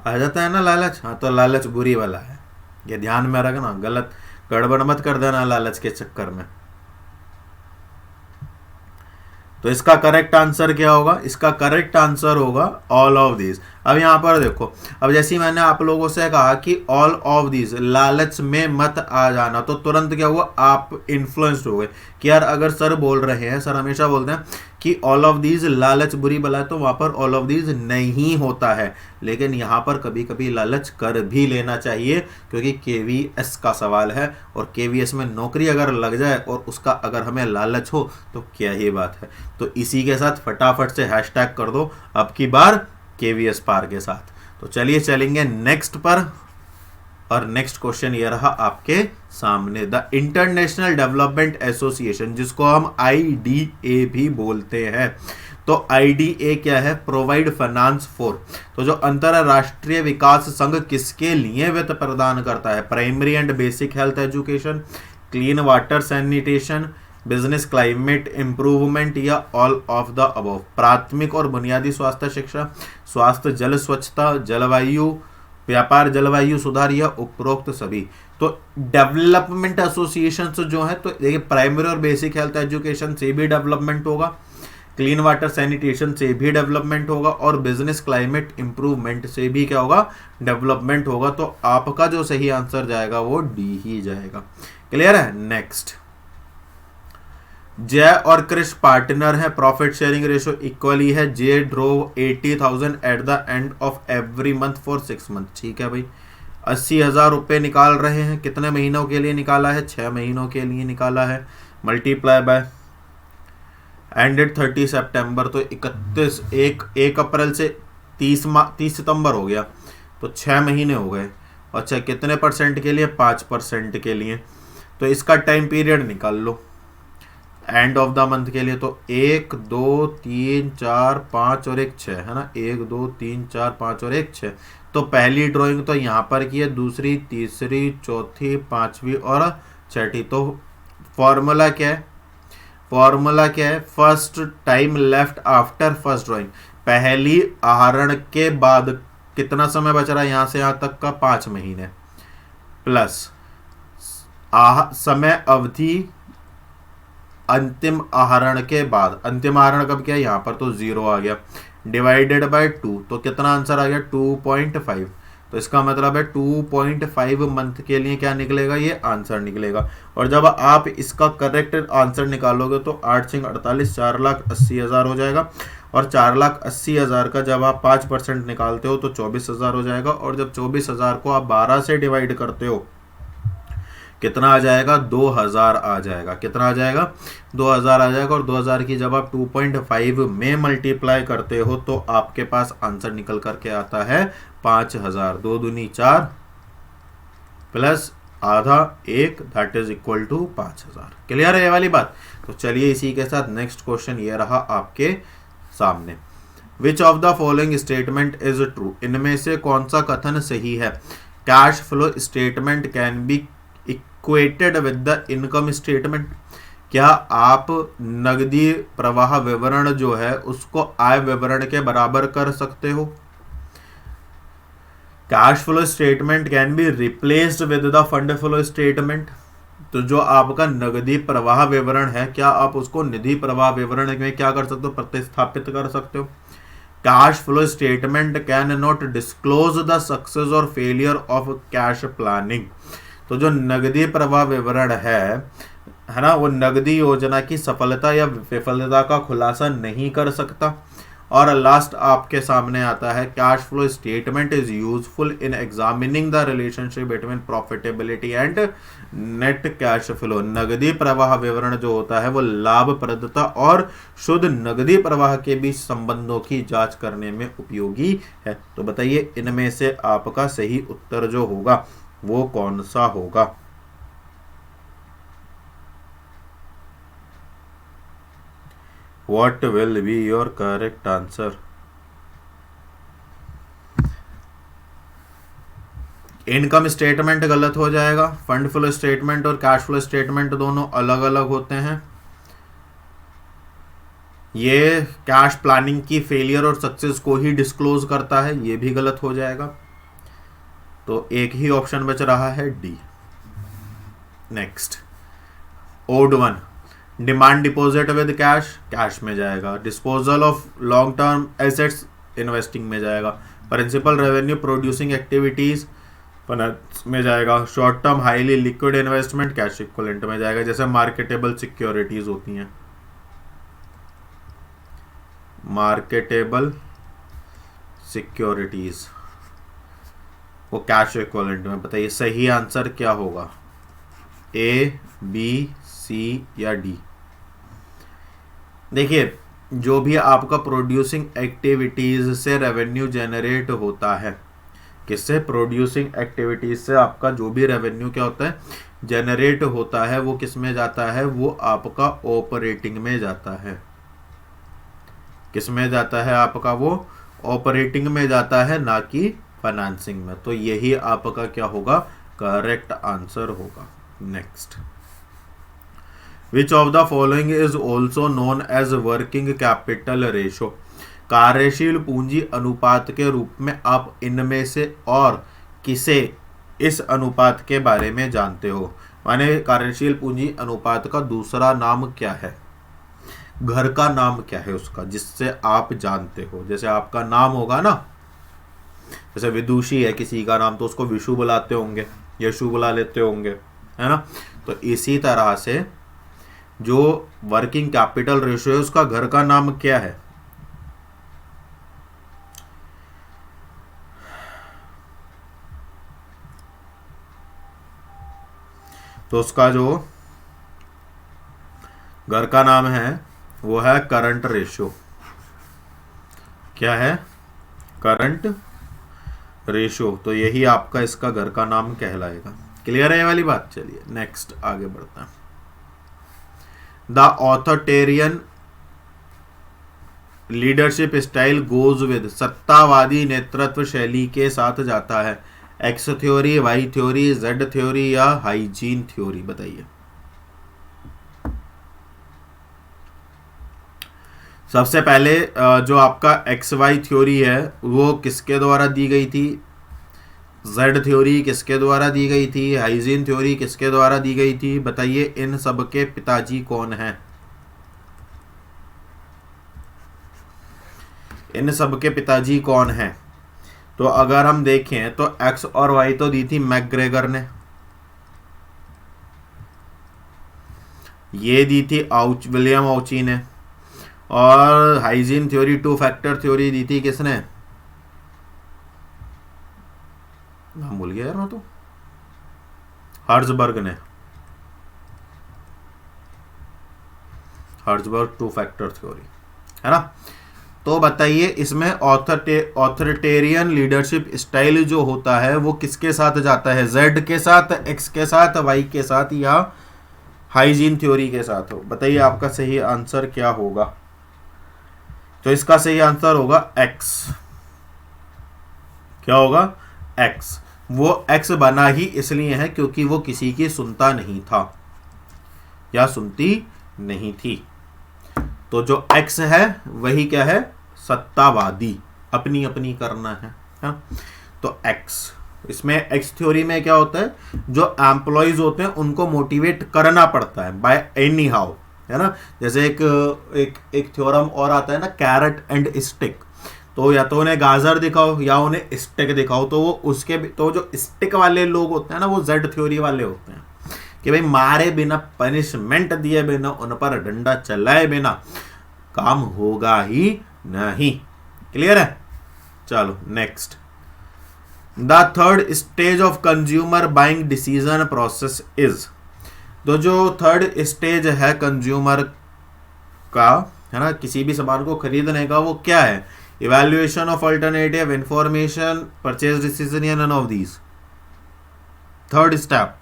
आ जाता है ना लालच। हाँ, तो लालच बुरी वाला है, ये ध्यान में रखना, गलत गड़बड़ मत कर देना लालच के चक्कर में। तो इसका करेक्ट आंसर क्या होगा, इसका करेक्ट आंसर होगा ऑल ऑफ दीज। अब यहां पर देखो, अब जैसे ही मैंने आप लोगों से कहा कि ऑल ऑफ दीज, लालच में मत आ जाना, तो तुरंत क्या हुआ, आप इन्फ्लुएंस्ड हो गए कि यार अगर सर बोल रहे हैं, सर हमेशा बोलते हैं कि ऑल ऑफ दीज लालच बुरी बला है, तो वहां पर ऑल ऑफ दीज नहीं होता है, लेकिन यहां पर कभी कभी लालच कर भी लेना चाहिए, क्योंकि KVS का सवाल है, और KVS में नौकरी अगर लग जाए और उसका अगर हमें लालच हो तो क्या ही बात है। तो इसी के साथ फटाफट से हैशटैग कर दो अब की बार KVS पार के साथ। तो चलिए चलेंगे नेक्स्ट पर, और नेक्स्ट क्वेश्चन ये रहा आपके सामने। द इंटरनेशनल डेवलपमेंट एसोसिएशन, जिसको हम IDA भी बोलते हैं, तो IDA क्या है, प्रोवाइड फाइनेंस फॉर। तो जो अंतरराष्ट्रीय विकास संघ किसके लिए वित्त प्रदान करता है, primary and basic health education, clean water sanitation, business climate improvement, या ऑल ऑफ द अबव। प्राथमिक और बुनियादी स्वास्थ्य शिक्षा, स्वास्थ्य जल स्वच्छता, जलवायु व्यापार, जलवायु सुधार, या उपरोक्त सभी। तो डेवलपमेंट एसोसिएशन जो है, तो देखिए प्राइमरी और बेसिक हेल्थ एजुकेशन से भी डेवलपमेंट होगा, क्लीन वाटर सैनिटेशन से भी डेवलपमेंट होगा, और बिजनेस क्लाइमेट इंप्रूवमेंट से भी क्या होगा, डेवलपमेंट होगा। तो आपका जो सही आंसर जाएगा वो D ही जाएगा। क्लियर है। नेक्स्ट, जय और क्रिश पार्टनर है, प्रॉफिट शेयरिंग रेशो इक्वली है, J drove 80,000 at the end of every month for 6 month. ठीक है भाई, 80,000 रुपये निकाल रहे हैं। कितने महीनों के लिए निकाला है? 6 महीनों के लिए निकाला है। मल्टीप्लाई बाय एंडेड 30 सितंबर, तो 1 अप्रैल से 30 सितंबर हो गया, तो 6 महीने हो गए। अच्छा, कितने परसेंट के लिए? 5% के लिए। तो इसका टाइम पीरियड निकाल लो एंड ऑफ द मंथ के लिए। तो 1 2 3 4 5 और 1 6 है ना। 1 2 3 4 5 और 1 6। तो पहली ड्राइंग तो यहाँ पर की है, दूसरी, तीसरी, चौथी, पांचवी और छठी। तो फॉर्मूला क्या है? फॉर्मूला क्या है? First time left after first drawing. पहली आहरण के बाद कितना समय बच रहा है यहाँ से यहाँ तक का? 5 महीने, प्लस समय अवधि अंतिम आहरण के बाद। अंतिम आहरण कब किया? यहाँ पर तो 0 आ गया, डिवाइडेड बाय 2। तो कितना आंसर आ गया? 2.5। तो इसका मतलब है 2.5 मंथ के लिए क्या निकलेगा? ये आंसर निकलेगा। और जब आप इसका करेक्ट आंसर निकालोगे तो 8 6 48, 4,80,000 हो जाएगा। और 4,80,000 का जब आप 5% निकालते हो तो 24,000 हो जाएगा। और जब 24,000 को आप 12 से डिवाइड करते हो कितना आ जाएगा? 2,000 आ जाएगा। कितना आ जाएगा? 2,000 आ जाएगा। और 2,000 की जब आप 2.5 में मल्टीप्लाई करते हो तो आपके पास आंसर निकल करके आता है 5,000। 2 दूनी 4 प्लस आधा 1, that is equal to 5,000। Clear है ये वाली बात? तो चलिए इसी के साथ नेक्स्ट क्वेश्चन ये रहा आपके सामने। विच of the following statement is true? इनमें से कौन सा कथन सही है? Cash flow statement can be equated with the income statement. क्या आप नगदी प्रवाह विवरण जो है उसको आय विवरण के बराबर कर सकते हो? Cash flow statement can be replaced with the fund flow statement. तो जो आपका नगदी प्रवाह विवरण है, क्या आप उसको निधि प्रवाह विवरण में क्या कर सकते हो? प्रतिस्थापित कर सकते हो। Cash flow statement can not disclose the success और फेलियर ऑफ कैश प्लानिंग। तो जो नगदी प्रवाह विवरण है ना, वो नगदी योजना की सफलता या विफलता का खुलासा नहीं कर सकता। और लास्ट आपके सामने आता है cash flow statement is useful in examining the relationship between profitability and net cash flow. नगदी प्रवाह विवरण जो होता है वो लाभप्रदता और शुद्ध नगदी प्रवाह के बीच संबंधों की जांच करने में उपयोगी है। तो बताइए इनमें से आपका सही उत्तर जो होगा वो कौन सा होगा? What will be your correct answer? Income statement गलत हो जाएगा। फंड फ्लो स्टेटमेंट और कैश फ्लो स्टेटमेंट दोनों अलग अलग होते हैं। ये कैश प्लानिंग की फेलियर और सक्सेस को ही डिस्क्लोज करता है, ये भी गलत हो जाएगा। तो एक ही ऑप्शन बच रहा है D. Next, odd 1, demand deposit with cash, cash में जाएगा। Disposal of long term assets, investing में जाएगा। Principal revenue producing activities, finance में जाएगा। Short term highly liquid investment, cash equivalent में जाएगा। जैसे मार्केटेबल सिक्योरिटीज होती हैं, मार्केटेबल सिक्योरिटीज वो कैश इक्विवेलेंट में। बताइए सही आंसर क्या होगा? ए, बी, सी या डी? देखिए, जो भी आपका प्रोड्यूसिंग एक्टिविटीज से रेवेन्यू जनरेट होता है, किससे? प्रोड्यूसिंग एक्टिविटीज से आपका जो भी रेवेन्यू क्या होता है? जनरेट होता है, वो किस में जाता है? वो आपका ऑपरेटिंग में जाता है। किस में जाता है आपका? वो ऑपरेटिंग में जाता है, ना कि फाइनेंसिंग में। तो यही आपका क्या होगा? करेक्ट आंसर होगा। Next, which of the following is also known as working capital ratio? कार्यशील पूंजी अनुपात के रूप में आप इनमें से और किसे इस अनुपात के बारे में जानते हो? माने कार्यशील पूंजी अनुपात का दूसरा नाम क्या है? घर का नाम क्या है उसका, जिससे आप जानते हो? जैसे आपका नाम होगा ना, जैसे विदुषी है किसी का नाम, तो उसको विशु बुलाते होंगे, यशु बुला लेते होंगे, है ना। तो इसी तरह से जो वर्किंग कैपिटल रेशियो है उसका घर का नाम क्या है? तो उसका जो घर का नाम है वो है करंट रेशियो। क्या है? Current ratio. तो यही आपका इसका घर का नाम कहलाएगा। क्लियर है ये वाली बात? चलिए नेक्स्ट आगे बढ़ते हैं। The authoritarian leadership style goes with, सत्तावादी नेतृत्व शैली के साथ जाता है। X theory, Y theory, Z theory या हाइजीन थ्योरी? बताइए। सबसे पहले जो आपका एक्स वाई थ्योरी है वो किसके द्वारा दी गई थी? जेड थ्योरी किसके द्वारा दी गई थी? हाइजीन थ्योरी किसके द्वारा दी गई थी? बताइए इन सब के पिताजी कौन हैं? इन सब के पिताजी कौन हैं? तो अगर हम देखें तो एक्स और वाई तो दी थी मैकग्रेगर ने, ये दी थी विलियम आउची ने, और hygiene theory, two factor theory दी थी किसने? नाम भूल गया यार मैं तो, हर्जबर्ग ने। हर्जबर्ग टू फैक्टर थ्योरी, है ना? तो बताइए इसमें ऑथोरिटेरियन लीडरशिप स्टाइल जो होता है वो किसके साथ जाता है? जेड के साथ, एक्स के साथ, वाई के साथ या हाइजीन थ्योरी के साथ? हो बताइए आपका सही आंसर क्या होगा? तो इसका सही आंसर होगा एक्स। क्या होगा? एक्स। वो एक्स बना ही इसलिए है क्योंकि वो किसी की सुनता नहीं था या सुनती नहीं थी। तो जो एक्स है वही क्या है? सत्तावादी, अपनी अपनी करना है ना? तो एक्स, इसमें एक्स थ्योरी में क्या होता है? जो एम्प्लॉइज होते हैं उनको मोटिवेट करना पड़ता है बाय एनी हाउ, है ना? जैसे एक थ्योरम और आता है ना, कैरेट एंड स्टिक। तो या तो उन्हें गाजर दिखाओ या उन्हें स्टिक दिखाओ, तो वो उसके तो जो स्टिक वाले लोग होते हैं ना वो जेड थ्योरी वाले होते हैं कि भाई मारे बिना, पनिशमेंट दिए बिना, उन पर डंडा चलाए बिना काम होगा ही नहीं। क्लियर है? चलो next. The third stage of consumer buying decision process is, तो जो थर्ड स्टेज है कंज्यूमर का, है ना, किसी भी सामान को खरीदने का, वो क्या है? Evaluation of alternative, information, purchase decision या none of these? Third step.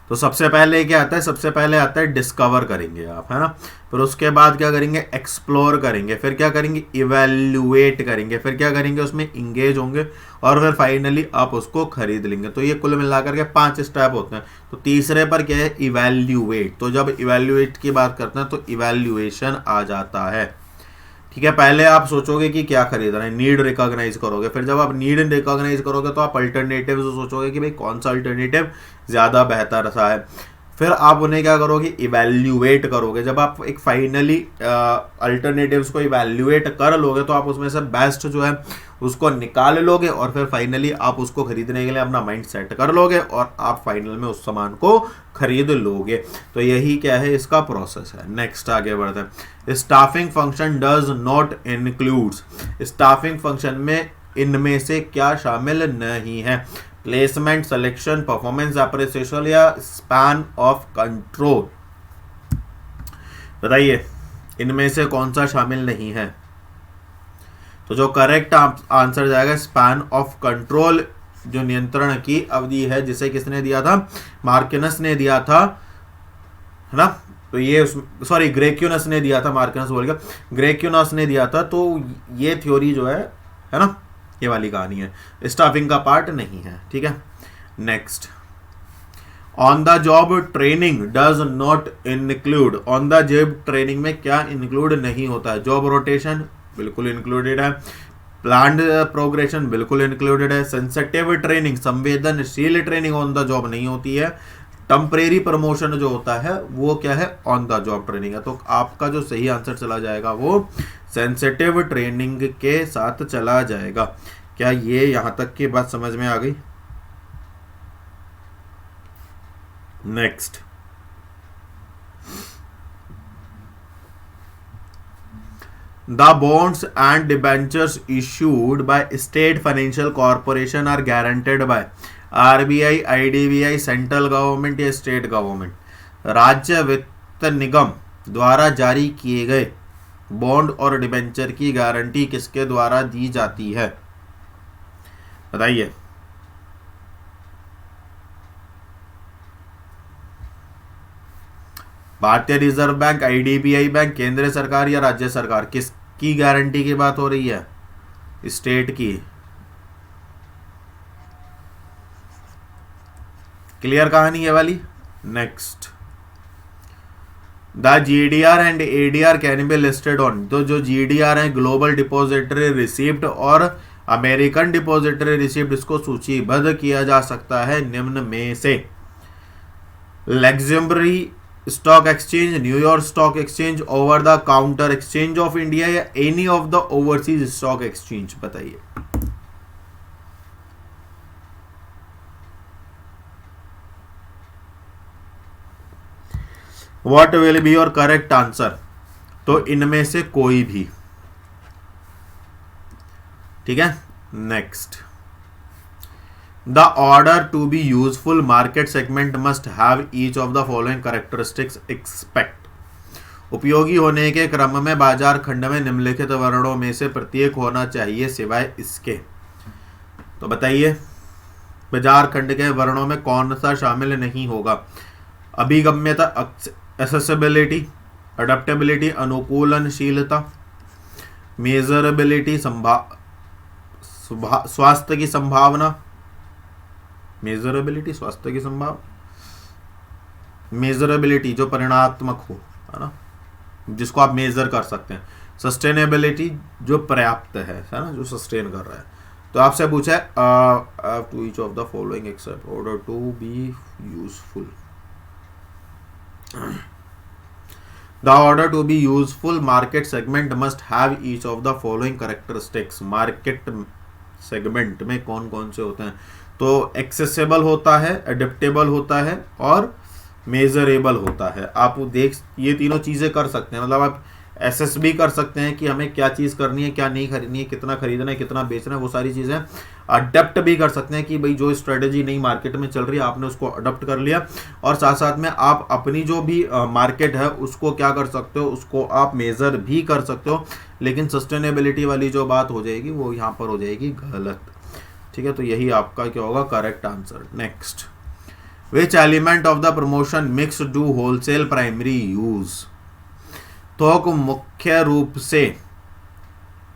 तो सबसे पहले क्या आता है? सबसे पहले आता है डिस्कवर करेंगे आप, है ना? फिर उसके बाद क्या करेंगे? एक्सप्लोर करेंगे। फिर क्या करेंगे? इवैल्यूएट करेंगे। फिर क्या करेंगे? उसमें इंगेज होंगे और फिर फाइनली आप उसको खरीद लेंगे। तो ये कुल मिलाकर के 5 स्टेप होते हैं। तो तीसरे पर क्या है? इवैल्यूएट। तो जब इवैल्यूएट की बात करते हैं तो इवैल्यूएशन आ जाता है। ठीक है, पहले आप सोचोगे कि क्या खरीदना है, नीड रिकॉग्नाइज करोगे। फिर जब आप नीड रिकॉग्नाइज करोगे तो आप अल्टरनेटिव सोचोगे कि भाई कौन सा अल्टरनेटिव ज़्यादा बेहतर सा है। फिर आप उन्हें क्या करोगे? इवैल्यूएट करोगे। जब आप एक फाइनली अल्टरनेटिव्स को इवैल्यूएट कर लोगे तो आप उसमें से बेस्ट जो है उसको निकाल लोगे और फिर फाइनली आप उसको खरीदने के लिए अपना माइंड सेट कर लोगे और आप फाइनल में उस सामान को खरीद लोगे। तो यही क्या है? इसका प्रोसेस है। नेक्स्ट आगे बढ़ते हैं। Staffing function does not includes, staffing function में इनमें से क्या शामिल नहीं है? प्लेसमेंट, सिलेक्शन, परफॉर्मेंस अप्रिसिएशन या स्पैन ऑफ कंट्रोल? बताइए इनमें से कौन सा शामिल नहीं है? तो जो करेक्ट आंसर जाएगा स्पैन ऑफ कंट्रोल, जो नियंत्रण की अवधि है, जिसे किसने दिया था? मार्किनस ने दिया था, है ना? तो ये सॉरी ग्रेक्यूनस ने दिया था, मार्किनस बोल गया, ग्रेक्यूनस ने दिया था। तो ये थ्योरी जो है ना, ये वाली कहानी है, स्टाफिंग का पार्ट नहीं है। ठीक है, next. On the job training does not include, on the job training में क्या इंक्लूड नहीं होता है? जॉब रोटेशन बिल्कुल इंक्लूडेड है, प्लान्ड प्रोग्रेशन बिल्कुल इंक्लूडेड है, सेंसिटिव ट्रेनिंग, संवेदनशील ट्रेनिंग ऑन द जॉब नहीं होती है, टेम्परेरी प्रमोशन जो होता है वो क्या है? ऑन द जॉब ट्रेनिंग है। तो आपका जो सही आंसर चला जाएगा वो सेंसिटिव ट्रेनिंग के साथ चला जाएगा। क्या ये यहां तक की बात समझ में आ गई? Next. The bonds and debentures issued by state financial corporation are guaranteed by RBI, IDBI, central government या स्टेट गवर्नमेंट। राज्य वित्त निगम द्वारा जारी किए गए बॉन्ड और डिबेंचर की गारंटी किसके द्वारा दी जाती है, बताइए। भारतीय रिजर्व बैंक, आईडीबीआई बैंक, केंद्र सरकार या राज्य सरकार, किसकी गारंटी की बात हो रही है? स्टेट की। क्लियर कहानी है वाली। Next, the GDR and ADR can be listed on, तो जो जीडीआर है ग्लोबल डिपॉजिटरी रिसिप्ट और अमेरिकन डिपॉजिटरी रिसिप्ट, इसको सूचीबद्ध किया जा सकता है निम्न में से। Luxembourg stock exchange, New York stock exchange, over the counter exchange of India या any of the overseas stock exchange, बताइए। What will be your correct answer? तो इनमें से कोई भी, ठीक है। Next, the order to be useful market segment must have each of the following characteristics expect, उपयोगी होने के क्रम में बाजार खंड में निम्नलिखित वर्णों में से प्रत्येक होना चाहिए सिवाय इसके। तो बताइए बाजार खंड के वर्णों में कौन सा शामिल नहीं होगा? अभिगम्यता, एक्सेसिबिलिटी, अडेप्टेबिलिटी, अनुकूलनशीलता, मेजरेबिलिटी, स्वास्थ्य की संभावना, मेजरेबिलिटी स्वास्थ्य की संभावना, मेजरेबिलिटी जो परिणात्मक हो, है ना, जिसको आप मेजर कर सकते हैं, सस्टेनेबिलिटी जो पर्याप्त है ना, जो सस्टेन कर रहा है। तो आपसे पूछा है to each of the following except order to be useful. The order to be useful market segment must have each of the following characteristics। Market segment में कौन कौन से होते हैं? तो एक्सेसिबल होता है, एडेप्टेबल होता है और मेजरेबल होता है। आप देख ये तीनों चीजें कर सकते हैं, मतलब आप एसेस भी कर सकते हैं कि हमें क्या चीज़ करनी है, क्या नहीं खरीदनी है, कितना खरीदना है, कितना बेचना है, वो सारी चीज़ें। अडप्ट भी कर सकते हैं कि भाई जो स्ट्रेटेजी नई मार्केट में चल रही है आपने उसको अडप्ट कर लिया, और साथ साथ में आप अपनी जो भी मार्केट है उसको क्या कर सकते हो, उसको आप मेज़र भी कर सकते हो। लेकिन सस्टेनेबिलिटी वाली जो बात हो जाएगी वो यहाँ पर हो जाएगी गलत। ठीक है, तो यही आपका क्या होगा correct answer. Next, which element of the promotion mix do wholesale primary use. थोक मुख्य रूप से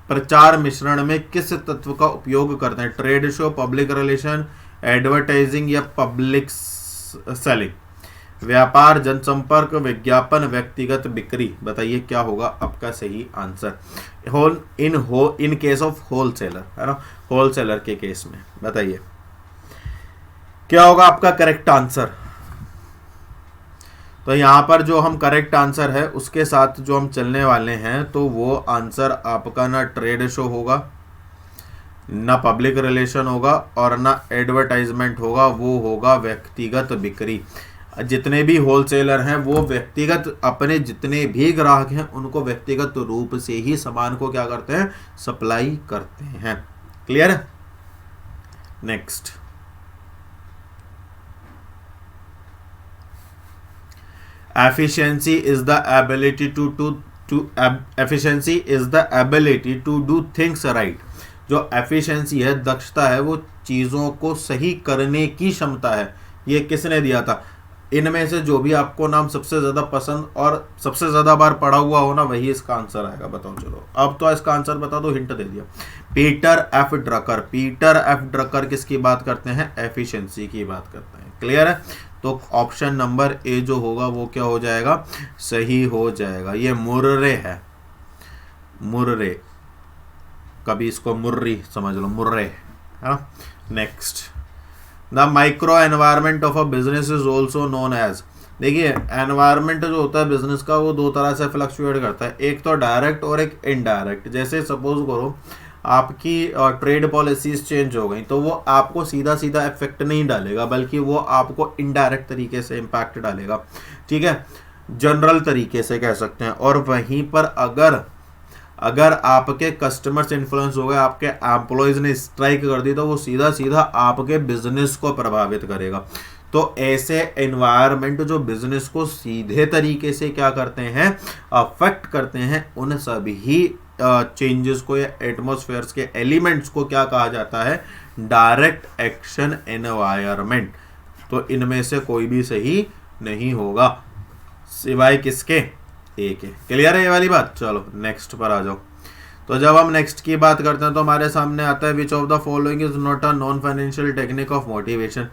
प्रचार मिश्रण में किस तत्व का उपयोग करते हैं? Trade show, public relation, advertising या पब्लिक सेलिंग। व्यापार, जनसंपर्क, विज्ञापन, व्यक्तिगत बिक्री। बताइए क्या होगा आपका सही answer in case of wholesaler, है ना, होलसेलर के केस में। बताइए क्या होगा आपका करेक्ट आंसर। तो यहाँ पर जो हम करेक्ट आंसर है उसके साथ जो हम चलने वाले हैं, तो वो आंसर आपका ना ट्रेड शो होगा, ना पब्लिक रिलेशन होगा और ना एडवर्टाइजमेंट होगा, वो होगा व्यक्तिगत बिक्री। जितने भी होलसेलर हैं वो व्यक्तिगत अपने जितने भी ग्राहक हैं उनको व्यक्तिगत रूप से ही सामान को क्या करते हैं, सप्लाई करते हैं। क्लियर है। Next, efficiency is the ability efficiency is the ability to do things right। जो efficiency है, दक्षता है, वो चीज़ों को सही करने की क्षमता है। ये किसने दिया था? इनमें से जो भी आपको नाम सबसे ज़्यादा पसंद और सबसे ज़्यादा बार पढ़ा हुआ हो ना, वही इसका आंसर आएगा। बताओ, चलो अब तो इसका आंसर बता दो, हिंट दे दिया। Peter F Drucker. Peter F Drucker किसकी बात करते हैं? एफिशिएंसी की बात करते हैं। क्लियर है। तो ऑप्शन नंबर ए जो होगा वो क्या हो जाएगा, सही हो जाएगा। ये मुर्रे है, मुर्रे, कभी इसको मुर्री समझ लो, मुर्रे, है ना। Next, the micro environment of a business is also known as. देखिए एनवायरमेंट जो होता है बिजनेस का वो दो तरह से फ्लक्चुएट करता है, एक तो डायरेक्ट और एक इनडायरेक्ट। जैसे सपोज करो आपकी ट्रेड पॉलिसीज चेंज हो गई, तो वो आपको सीधा सीधा इफेक्ट नहीं डालेगा, बल्कि वो आपको इनडायरेक्ट तरीके से इम्पैक्ट डालेगा। ठीक है, जनरल तरीके से कह सकते हैं। और वहीं पर अगर अगर आपके कस्टमर्स इन्फ्लुएंस हो गए, आपके एम्प्लॉयज ने स्ट्राइक कर दी, तो वो सीधा सीधा आपके बिजनेस को प्रभावित करेगा। तो ऐसे एनवायरनमेंट जो बिजनेस को सीधे तरीके से क्या करते हैं, अफेक्ट करते हैं, उन सभी चेंजेस को या एटमॉस्फेयर्स के एलिमेंट्स को क्या कहा जाता है, डायरेक्ट एक्शन एनवायरनमेंट। तो इनमें से कोई भी सही नहीं होगा सिवाय किसके, ए के। क्लियर है ये वाली बात। चलो नेक्स्ट पर आ जाओ। तो जब हम नेक्स्ट की बात करते हैं तो हमारे सामने आता है विच of the following is not a non financial technique of motivation.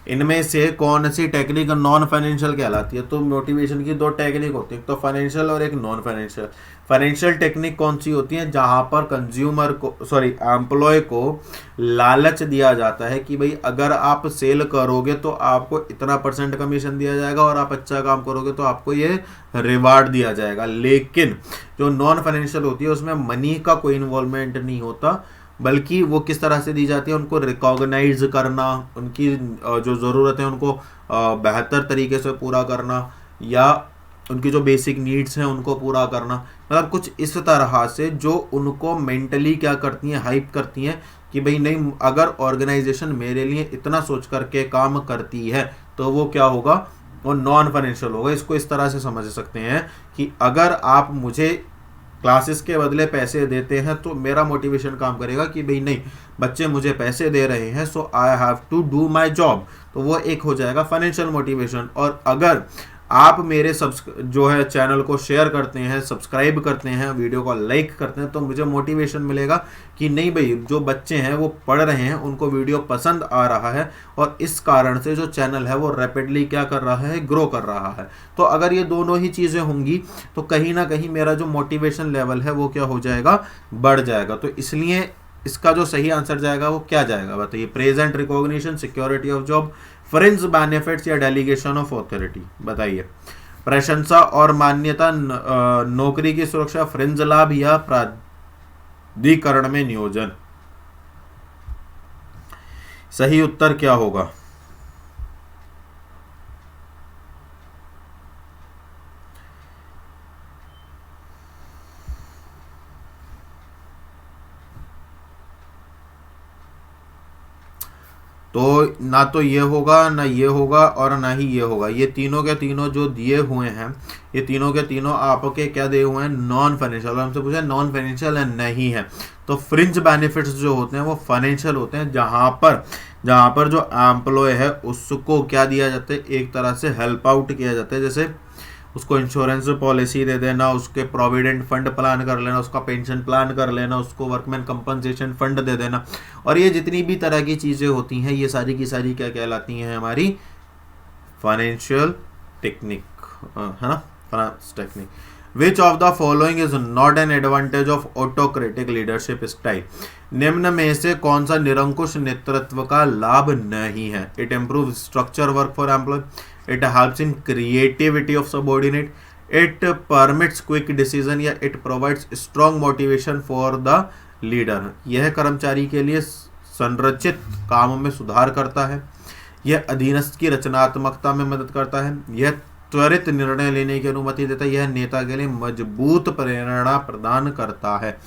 इनमें से कौन सी टेक्निक नॉन फाइनेंशियल कहलाती है। तो मोटिवेशन की दो टेक्निक होती है, एक तो फाइनेंशियल और एक नॉन फाइनेंशियल। फाइनेंशियल टेक्निक कौन सी होती है, जहां पर कंज्यूमर को एम्प्लॉय को लालच दिया जाता है कि भाई अगर आप सेल करोगे तो आपको इतना % कमीशन दिया जाएगा और आप अच्छा काम करोगे तो आपको ये रिवार्ड दिया जाएगा। लेकिन जो नॉन फाइनेंशियल होती है उसमें मनी का कोई इन्वॉल्वमेंट नहीं होता, बल्कि वो किस तरह से दी जाती है, उनको रिकॉग्नाइज करना, उनकी जो ज़रूरत है उनको बेहतर तरीके से पूरा करना, या उनकी जो बेसिक नीड्स हैं उनको पूरा करना। मतलब कुछ इस तरह से जो उनको मेंटली क्या करती हैं, हाइप करती हैं कि भाई नहीं, अगर ऑर्गेनाइजेशन मेरे लिए इतना सोच करके काम करती है तो वो क्या होगा, वो नॉन फाइनेंशियल होगा। इसको इस तरह से समझ सकते हैं कि अगर आप मुझे क्लासेस के बदले पैसे देते हैं तो मेरा मोटिवेशन काम करेगा कि भाई नहीं, बच्चे मुझे पैसे दे रहे हैं so I have to do my job, तो वो एक हो जाएगा फाइनेंशियल मोटिवेशन। और अगर आप मेरे जो है चैनल को शेयर करते हैं, सब्सक्राइब करते हैं, वीडियो को लाइक करते हैं, तो मुझे मोटिवेशन मिलेगा कि नहीं भाई जो बच्चे हैं वो पढ़ रहे हैं, उनको वीडियो पसंद आ रहा है और इस कारण से जो चैनल है वो रैपिडली क्या कर रहा है, ग्रो कर रहा है। तो अगर ये दोनों ही चीज़ें होंगी तो कहीं ना कहीं मेरा जो मोटिवेशन लेवल है वो क्या हो जाएगा, बढ़ जाएगा। तो इसलिए इसका जो सही आंसर जाएगा वो क्या जाएगा बताइए, present recognition, security of job, fringe benefits या डेलीगेशन ऑफ अथॉरिटी। बताइए, प्रशंसा और मान्यता, नौकरी की सुरक्षा, फ्रिंज लाभ या प्राधिकरण में नियोजन। सही उत्तर क्या होगा? तो ना तो ये होगा, ना ये होगा और ना ही ये होगा। ये तीनों के तीनों जो दिए हुए हैं, ये तीनों के तीनों आपके क्या दिए हुए हैं, नॉन फाइनेंशियल। हमसे पूछा नॉन फाइनेंशियल है, नहीं है। तो फ्रिंज बेनिफिट्स जो होते हैं वो फाइनेंशियल होते हैं, जहां पर जो एम्प्लॉय है उसको क्या दिया जाता है, एक तरह से हेल्प आउट किया जाता है। जैसे उसको इंश्योरेंस पॉलिसी दे देना, उसके प्रोविडेंट फंड प्लान कर लेना, उसका पेंशन प्लान कर लेना, उसको वर्कमैन कंपनसेशन फंड दे देना। और ये जितनी भी तरह की चीज़ें होती हैं ये सारी की सारी क्या कहलाती हैं, हमारी फाइनेंशियल टेक्निक, है ना, finance technique. Which of the following is not an advantage of autocratic leadership style. निम्न में से कौन सा निरंकुश नेतृत्व का लाभ नहीं है? It improve structure work for employ, it helps in creativity of subordinate, it permits quick decision, या it provides strong motivation for the leader। यह कर्मचारी के लिए संरचित काम में सुधार करता है, यह अधीनस्थ की रचनात्मकता में मदद करता है, यह त्वरित निर्णय लेने की अनुमति देता है, यह नेता के लिए मजबूत प्रेरणा प्रदान करता है।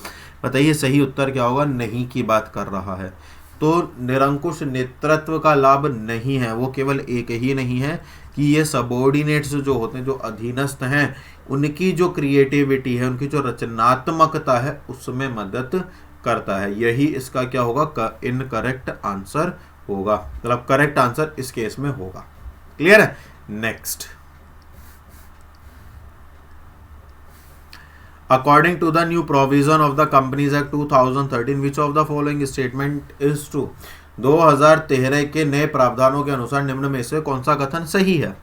बताइए सही उत्तर क्या होगा? नहीं की बात कर रहा है। तो निरंकुश नेतृत्व का लाभ नहीं है, वो केवल एक ही नहीं है कि ये सबॉर्डिनेट्स जो होते हैं, जो अधीनस्थ हैं, उनकी जो क्रिएटिविटी है, उनकी जो रचनात्मकता है उसमें मदद करता है। यही इसका क्या होगा, इनकरेक्ट आंसर होगा, मतलब करेक्ट आंसर इस केस में होगा। क्लियर है? Next, According to the new provision of the Companies Act 2013, which of the following statement is true? 2013 के नए प्रावधानों के अनुसार निम्न में से कौन सा कथन सही है?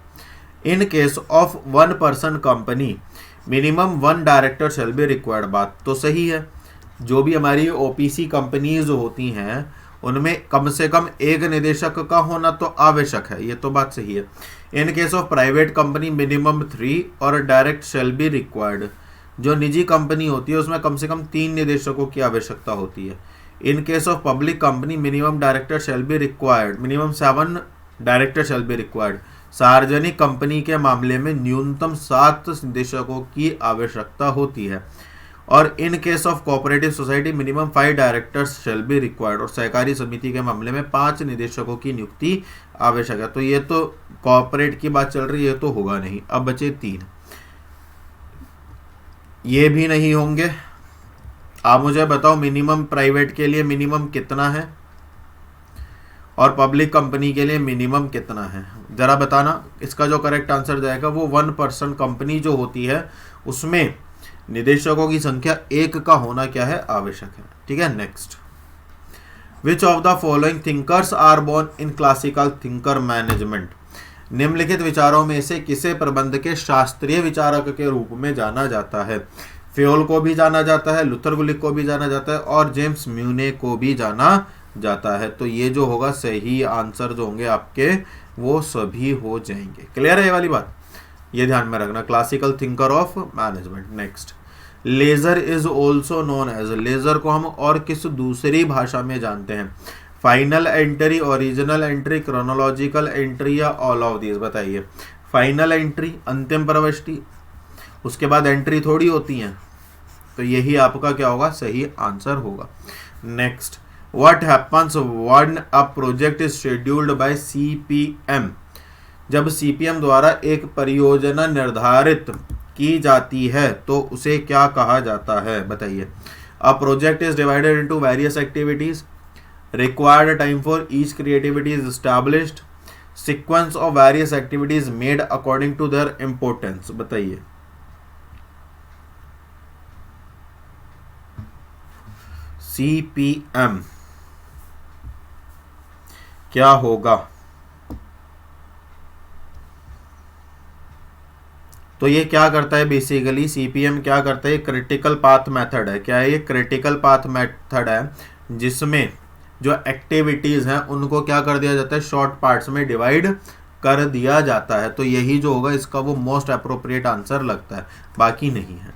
In case of one person company, minimum one director shall be required। बात तो सही है। जो भी हमारी OPC कंपनीज होती हैं उनमें कम से कम एक निदेशक का होना तो आवश्यक है, ये तो बात सही है। In case of private company minimum 3 और डायरेक्ट शैल बी रिक्वायर्ड। जो निजी कंपनी होती है उसमें कम से कम 3 निदेशकों की आवश्यकता होती है। In case of public company minimum director shall be required, minimum 7 director shall be required. सार्वजनिक कंपनी के मामले में न्यूनतम 7 निदेशकों की आवश्यकता होती है। और in case of cooperative society minimum 5 directors shall be required, और सहकारी समिति के मामले में 5 निदेशकों की नियुक्ति आवश्यक है। तो ये तो कॉर्पोरेट की बात चल रही है, तो होगा नहीं। अब बचे 3, ये भी नहीं होंगे। आप मुझे बताओ मिनिमम प्राइवेट के लिए मिनिमम कितना है और पब्लिक कंपनी के लिए मिनिमम कितना है, जरा बताना। इसका जो करेक्ट आंसर जाएगा वो 1% कंपनी जो होती है उसमें निदेशकों की संख्या 1 का होना क्या है, आवश्यक है। ठीक है, next. Which of the following thinkers are born in classical thinker management, निम्नलिखित विचारों में से किसे प्रबंध के शास्त्रीय विचारक के रूप में जाना जाता है। फ्योल को भी जाना जाता है, लुथर गुलिक को भी जाना जाता है और जेम्स म्यूने को भी जाना जाता है। तो ये जो होगा सही आंसर जो होंगे आपके वो सभी हो जाएंगे। क्लियर है ये वाली बात, ये ध्यान में रखना, classical thinker of management. Next, ledger is also known as, ledger को हम और किस दूसरी भाषा में जानते हैं। Final entry, original entry, chronological entry या ऑल ऑफ दीज, बताइए। फाइनल एंट्री अंतिम प्रविष्टि, उसके बाद एंट्री थोड़ी होती हैं, तो यही आपका क्या होगा, सही आंसर होगा। Next, what happens when a project is scheduled by CPM, जब सीपीएम द्वारा एक परियोजना निर्धारित की जाती है तो उसे क्या कहा जाता है, बताइए। अ project is divided into various activities, required time for each creativity is established, sequence of various activities made according to their importance, बताइए। CPM क्या होगा, तो ये क्या करता है बेसिकली, सीपीएम क्या करता है, क्रिटिकल पाथ मेथड है। क्या है ये, क्रिटिकल पाथ मेथड है, जिसमें जो एक्टिविटीज हैं उनको क्या कर दिया जाता है, शॉर्ट पार्ट्स में डिवाइड कर दिया जाता है। तो यही जो होगा इसका वो मोस्ट अप्रोप्रिएट आंसर लगता है, बाकी नहीं है।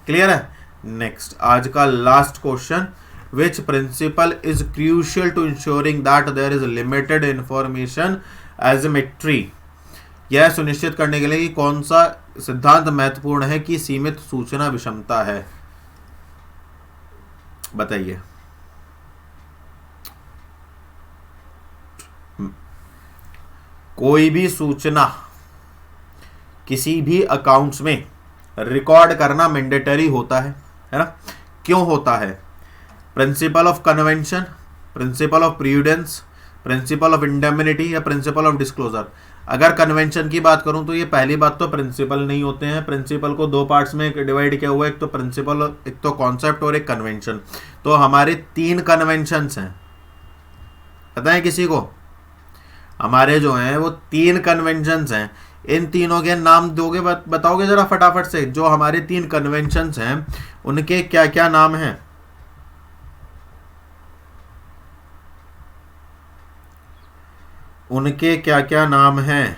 क्लियर है। नेक्स्ट, आज का last question, which principle is crucial to insuring that there is limited information asymmetry, यह सुनिश्चित करने के लिए कि कौन सा सिद्धांत महत्वपूर्ण है कि सीमित सूचना विषमता है, बताइए। कोई भी सूचना किसी भी अकाउंट्स में रिकॉर्ड करना मैंडेटरी होता है ना। क्यों होता है, principle of convention, principle of prudence, principle of indemnity या प्रिंसिपल ऑफ डिस्क्लोजर। अगर कन्वेंशन की बात करूं तो ये पहली बात तो प्रिंसिपल नहीं होते हैं, प्रिंसिपल को 2 पार्ट्स में डिवाइड किया हुआ है, एक तो प्रिंसिपल, एक तो कॉन्सेप्ट और एक कन्वेंशन। तो हमारे 3 कन्वेंशंस हैं, पता है किसी को, हमारे जो हैं वो 3 कन्वेंशंस हैं। इन तीनों के नाम दोगे, बताओगे जरा फटाफट से, जो हमारे 3 कन्वेंशंस हैं उनके क्या क्या नाम हैं। उनके क्या क्या नाम हैं,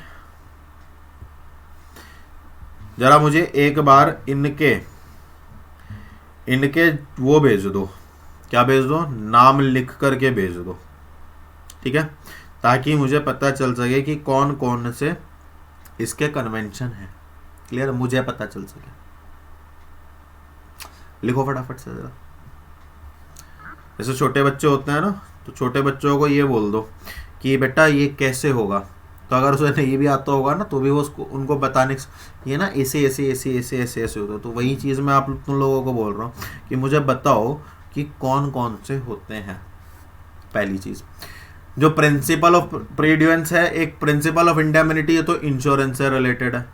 जरा मुझे एक बार इनके वो भेज दो, क्या भेज दो, नाम लिख करके भेज दो, ठीक है, ताकि मुझे पता चल सके कि कौन कौन से इसके कन्वेंशन है। क्लियर, मुझे पता चल सके। लिखो फटाफट से जरा। जैसे छोटे बच्चे होते हैं ना, तो छोटे बच्चों को ये बोल दो कि बेटा ये कैसे होगा, तो अगर उसे नहीं भी आता होगा ना तो भी वो उसको उनको बताने, ये ना ऐसे ऐसे ऐसे ऐसे ऐसे ऐसे होता है। तो वही चीज़ मैं आप तुम लोगों को बोल रहा हूँ कि मुझे बताओ कि कौन कौन से होते हैं। पहली चीज़, जो प्रिंसिपल ऑफ प्रीड्यूएंस है, एक प्रिंसिपल ऑफ इंडेमनिटी है, तो इंश्योरेंस से रिलेटेड है।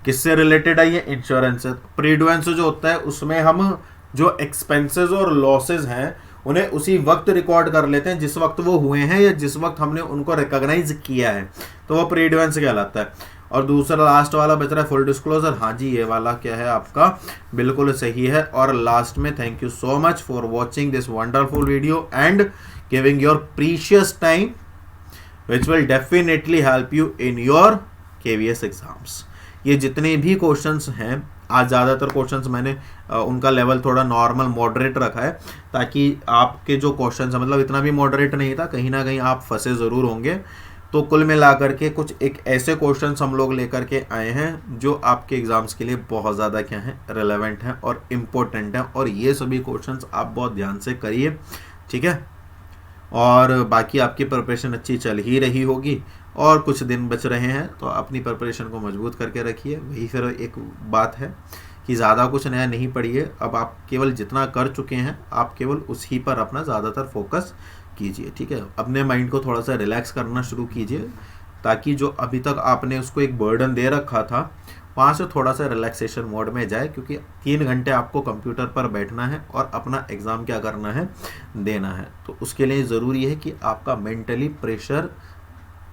किससे रिलेटेड है ये, इंश्योरेंस से। प्रीड्यूएंस जो होता है उसमें हम जो एक्सपेंसेस और लॉसेस हैं उन्हें उसी वक्त रिकॉर्ड कर लेते हैं जिस वक्त वो हुए हैं या जिस वक्त हमने उनको रिकॉग्नाइज किया है, तो वो प्रीड्यूएंस कहलाता है। और दूसरा लास्ट वाला बच रहा है फुल डिस्क्लोजर। हाँ जी, ये वाला क्या है आपका बिल्कुल सही है। और लास्ट में thank you so much for watching this wonderful video and giving your precious time which will definitely help you in your KVS exams. ये जितने भी क्वेश्चंस हैं, आज ज़्यादातर क्वेश्चंस मैंने उनका लेवल थोड़ा नॉर्मल मॉडरेट रखा है, ताकि आपके जो क्वेश्चंस हैं, मतलब इतना भी मॉडरेट नहीं था, कहीं ना कहीं आप फंसे ज़रूर होंगे। तो कुल मिलाकर के कुछ एक ऐसे क्वेश्चंस हम लोग लेकर के आए हैं जो आपके एग्जाम्स के लिए बहुत ज़्यादा क्या है, रेलेवेंट हैं और इम्पोर्टेंट हैं, और ये सभी क्वेश्चंस आप बहुत ध्यान से करिए, ठीक है। और बाकी आपकी प्रिपरेशन अच्छी चल ही रही होगी और कुछ दिन बच रहे हैं, तो अपनी प्रिपरेशन को मजबूत करके रखिए। वही फिर एक बात है कि ज़्यादा कुछ नया नहीं पढ़िए, अब आप केवल जितना कर चुके हैं आप केवल उसी पर अपना ज़्यादातर फोकस कीजिए, ठीक है। अपने माइंड को थोड़ा सा रिलैक्स करना शुरू कीजिए, ताकि जो अभी तक आपने उसको एक बर्डन दे रखा था वहाँ से थोड़ा सा रिलैक्सेशन मोड में जाए, क्योंकि 3 घंटे आपको कंप्यूटर पर बैठना है और अपना एग्ज़ाम क्या करना है, देना है। तो उसके लिए ज़रूरी है कि आपका मेंटली प्रेशर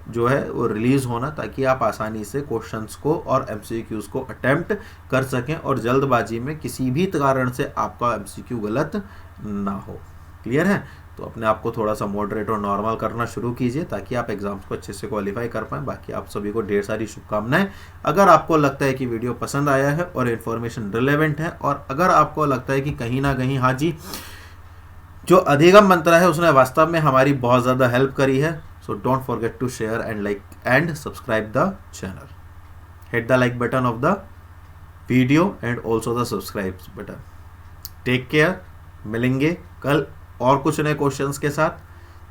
जो है वो रिलीज़ होना, ताकि आप आसानी से क्वेश्चंस को और एमसीक्यूज को अटेम्प्ट कर सकें और जल्दबाजी में किसी भी कारण से आपका एमसीक्यू गलत ना हो। क्लियर है? तो अपने आप को थोड़ा सा मॉडरेट और नॉर्मल करना शुरू कीजिए, ताकि आप एग्जाम्स को अच्छे से क्वालिफाई कर पाएँ। बाकी आप सभी को ढेर सारी शुभकामनाएं। अगर आपको लगता है कि वीडियो पसंद आया है और इन्फॉर्मेशन रिलेवेंट है, और अगर आपको लगता है कि कहीं ना कहीं हाँ जी जो अधिगम मंत्र है उसने वास्तव में हमारी बहुत ज़्यादा हेल्प करी है, so don't forget to share and like and subscribe the channel. Hit the like button of the video and also the subscribe button. Take care. मिलेंगे कल और कुछ नए क्वेश्चंस के साथ।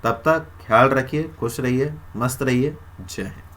तब तक ख्याल रखिए, खुश रहिए, मस्त रहिए। जय हिंद।